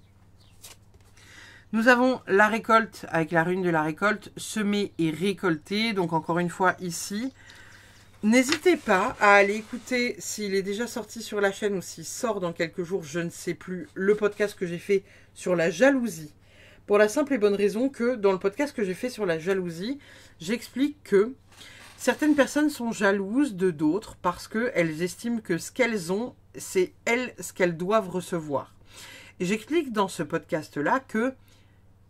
Nous avons la récolte avec la rune de la récolte, semer et récolter. Donc encore une fois ici, n'hésitez pas à aller écouter s'il est déjà sorti sur la chaîne ou s'il sort dans quelques jours, je ne sais plus, le podcast que j'ai fait sur la jalousie. Pour la simple et bonne raison que dans le podcast que j'ai fait sur la jalousie, j'explique que certaines personnes sont jalouses de d'autres parce qu'elles estiment que ce qu'elles ont, c'est elles ce qu'elles doivent recevoir. Et j'explique dans ce podcast-là que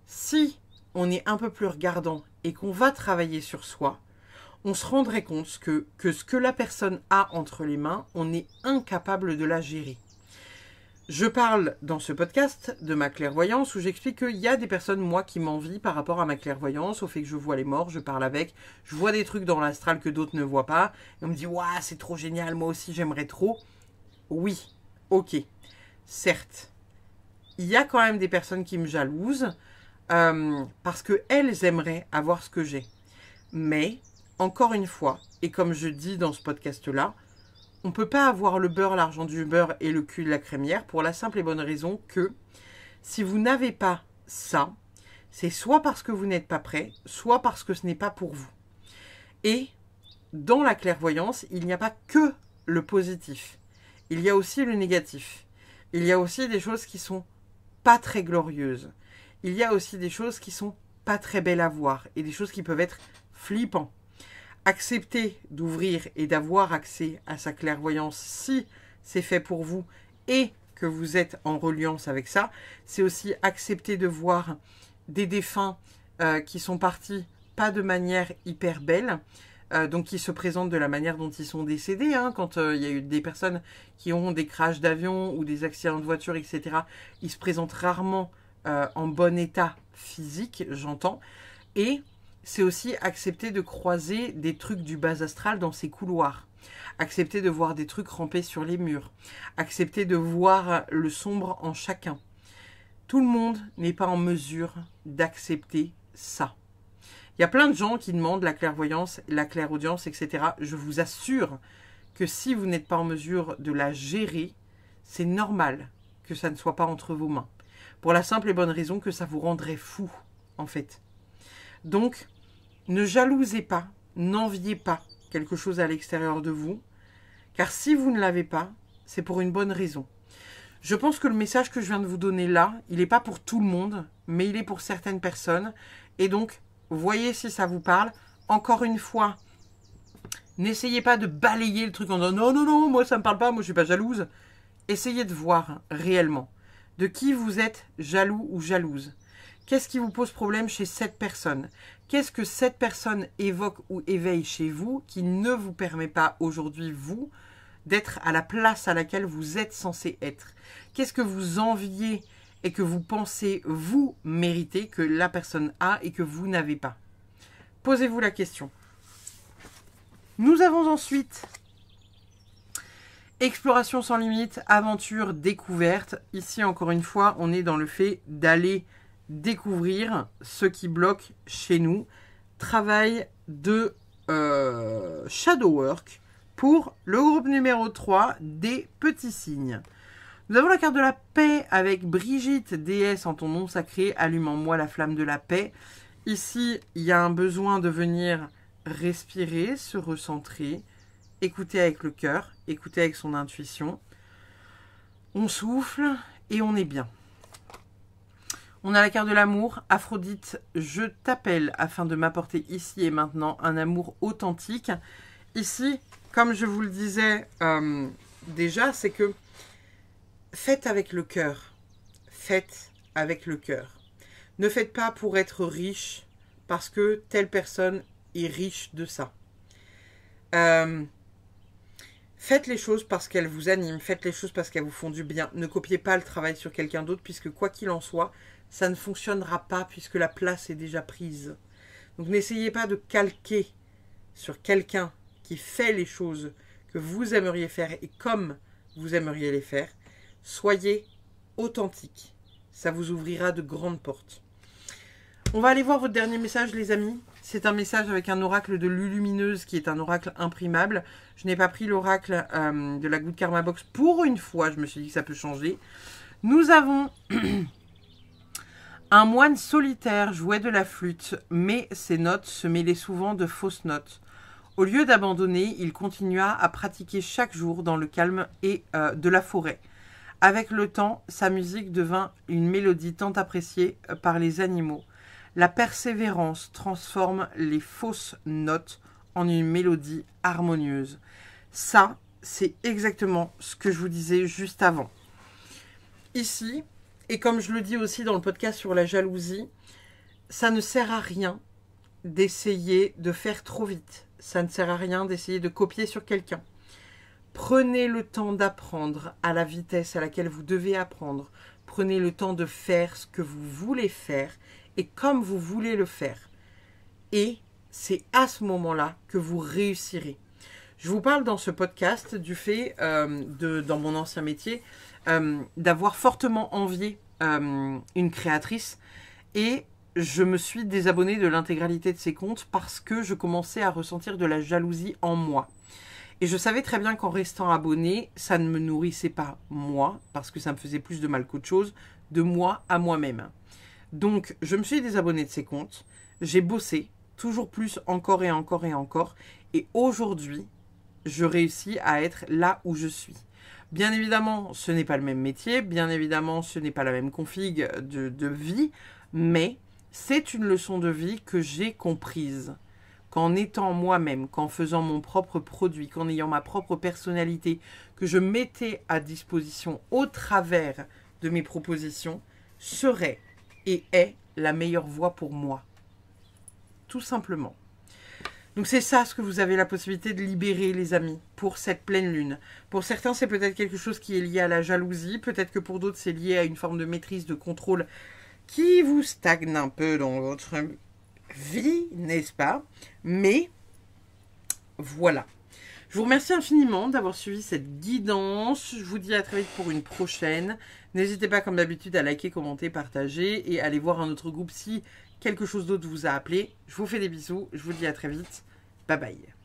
si on est un peu plus regardant et qu'on va travailler sur soi, on se rendrait compte que ce que la personne a entre les mains, on est incapable de la gérer. Je parle dans ce podcast de ma clairvoyance où j'explique qu'il y a des personnes, moi, qui m'envient par rapport à ma clairvoyance, au fait que je vois les morts, je parle avec, je vois des trucs dans l'astral que d'autres ne voient pas, et on me dit « Waouh, c'est trop génial, moi aussi j'aimerais trop ». Oui, ok, certes, il y a quand même des personnes qui me jalousent, parce qu'elles aimeraient avoir ce que j'ai. Mais, encore une fois, et comme je dis dans ce podcast-là, on ne peut pas avoir le beurre, l'argent du beurre et le cul de la crémière pour la simple et bonne raison que si vous n'avez pas ça, c'est soit parce que vous n'êtes pas prêt, soit parce que ce n'est pas pour vous. Et dans la clairvoyance, il n'y a pas que le positif. Il y a aussi le négatif. Il y a aussi des choses qui sont pas très glorieuses. Il y a aussi des choses qui sont pas très belles à voir et des choses qui peuvent être flippantes. Accepter d'ouvrir et d'avoir accès à sa clairvoyance si c'est fait pour vous et que vous êtes en reliance avec ça, c'est aussi accepter de voir des défunts qui sont partis pas de manière hyper belle, donc qui se présentent de la manière dont ils sont décédés, hein, quand il y a eu des personnes qui ont des crashs d'avion ou des accidents de voiture, etc., ils se présentent rarement en bon état physique, j'entends, et c'est aussi accepter de croiser des trucs du bas astral dans ces couloirs, accepter de voir des trucs ramper sur les murs, accepter de voir le sombre en chacun. Tout le monde n'est pas en mesure d'accepter ça. Il y a plein de gens qui demandent la clairvoyance, la clairaudience, etc. Je vous assure que si vous n'êtes pas en mesure de la gérer, c'est normal que ça ne soit pas entre vos mains. Pour la simple et bonne raison que ça vous rendrait fou, en fait. Donc, ne jalousez pas, n'enviez pas quelque chose à l'extérieur de vous, car si vous ne l'avez pas, c'est pour une bonne raison. Je pense que le message que je viens de vous donner là, il n'est pas pour tout le monde, mais il est pour certaines personnes. Et donc, voyez si ça vous parle. Encore une fois, n'essayez pas de balayer le truc en disant « Non, non, non, moi ça ne me parle pas, moi je ne suis pas jalouse ». Essayez de voir réellement de qui vous êtes jaloux ou jalouse. Qu'est-ce qui vous pose problème chez cette personne? Qu'est-ce que cette personne évoque ou éveille chez vous qui ne vous permet pas aujourd'hui, vous, d'être à la place à laquelle vous êtes censé être? Qu'est-ce que vous enviez et que vous pensez, vous, mériter que la personne a et que vous n'avez pas? Posez-vous la question. Nous avons ensuite exploration sans limite, aventure, découverte. Ici, encore une fois, on est dans le fait d'aller découvrir ce qui bloque chez nous. Travail de shadow work pour le groupe numéro 3 des petits signes. Nous avons la carte de la paix avec Brigitte, déesse en ton nom sacré, allume en moi la flamme de la paix. Ici, il y a un besoin de venir respirer, se recentrer, écouter avec le cœur, écouter avec son intuition. On souffle et on est bien. On a la carte de l'amour. Aphrodite, je t'appelle afin de m'apporter ici et maintenant un amour authentique. Ici, comme je vous le disais déjà, c'est que faites avec le cœur. Faites avec le cœur. Ne faites pas pour être riche parce que telle personne est riche de ça. Faites les choses parce qu'elles vous animent. Faites les choses parce qu'elles vous font du bien. Ne copiez pas le travail sur quelqu'un d'autre puisque quoi qu'il en soit, ça ne fonctionnera pas puisque la place est déjà prise. Donc n'essayez pas de calquer sur quelqu'un qui fait les choses que vous aimeriez faire et comme vous aimeriez les faire. Soyez authentique. Ça vous ouvrira de grandes portes. On va aller voir votre dernier message, les amis. C'est un message avec un oracle de Lulumineuse qui est un oracle imprimable. Je n'ai pas pris l'oracle de la Good Karma Box pour une fois. Je me suis dit que ça peut changer. Nous avons un moine solitaire jouait de la flûte, mais ses notes se mêlaient souvent de fausses notes. Au lieu d'abandonner, il continua à pratiquer chaque jour dans le calme et de la forêt. Avec le temps, sa musique devint une mélodie tant appréciée par les animaux. La persévérance transforme les fausses notes en une mélodie harmonieuse. Ça, c'est exactement ce que je vous disais juste avant. Ici, et comme je le dis aussi dans le podcast sur la jalousie, ça ne sert à rien d'essayer de faire trop vite. Ça ne sert à rien d'essayer de copier sur quelqu'un. Prenez le temps d'apprendre à la vitesse à laquelle vous devez apprendre. Prenez le temps de faire ce que vous voulez faire et comme vous voulez le faire. Et c'est à ce moment-là que vous réussirez. Je vous parle dans ce podcast du fait, dans mon ancien métier, d'avoir fortement envié une créatrice et je me suis désabonnée de l'intégralité de ses comptes parce que je commençais à ressentir de la jalousie en moi. Et je savais très bien qu'en restant abonnée, ça ne me nourrissait pas moi, parce que ça me faisait plus de mal qu'autre chose, de moi à moi-même. Donc, je me suis désabonnée de ses comptes, j'ai bossé, toujours plus, encore et encore et encore, et aujourd'hui, je réussis à être là où je suis. Bien évidemment, ce n'est pas le même métier, bien évidemment, ce n'est pas la même config de vie, mais c'est une leçon de vie que j'ai comprise. Qu'en étant moi-même, qu'en faisant mon propre produit, qu'en ayant ma propre personnalité, que je mettais à disposition au travers de mes propositions, serait et est la meilleure voie pour moi. Tout simplement. Donc c'est ça ce que vous avez la possibilité de libérer, les amis, pour cette pleine lune. Pour certains, c'est peut-être quelque chose qui est lié à la jalousie, peut-être que pour d'autres, c'est lié à une forme de maîtrise, de contrôle qui vous stagne un peu dans votre vie, n'est-ce pas? Mais voilà. Je vous remercie infiniment d'avoir suivi cette guidance. Je vous dis à très vite pour une prochaine. N'hésitez pas, comme d'habitude, à liker, commenter, partager et aller voir un autre groupe si quelque chose d'autre vous a appelé. Je vous fais des bisous. Je vous dis à très vite. Bye bye.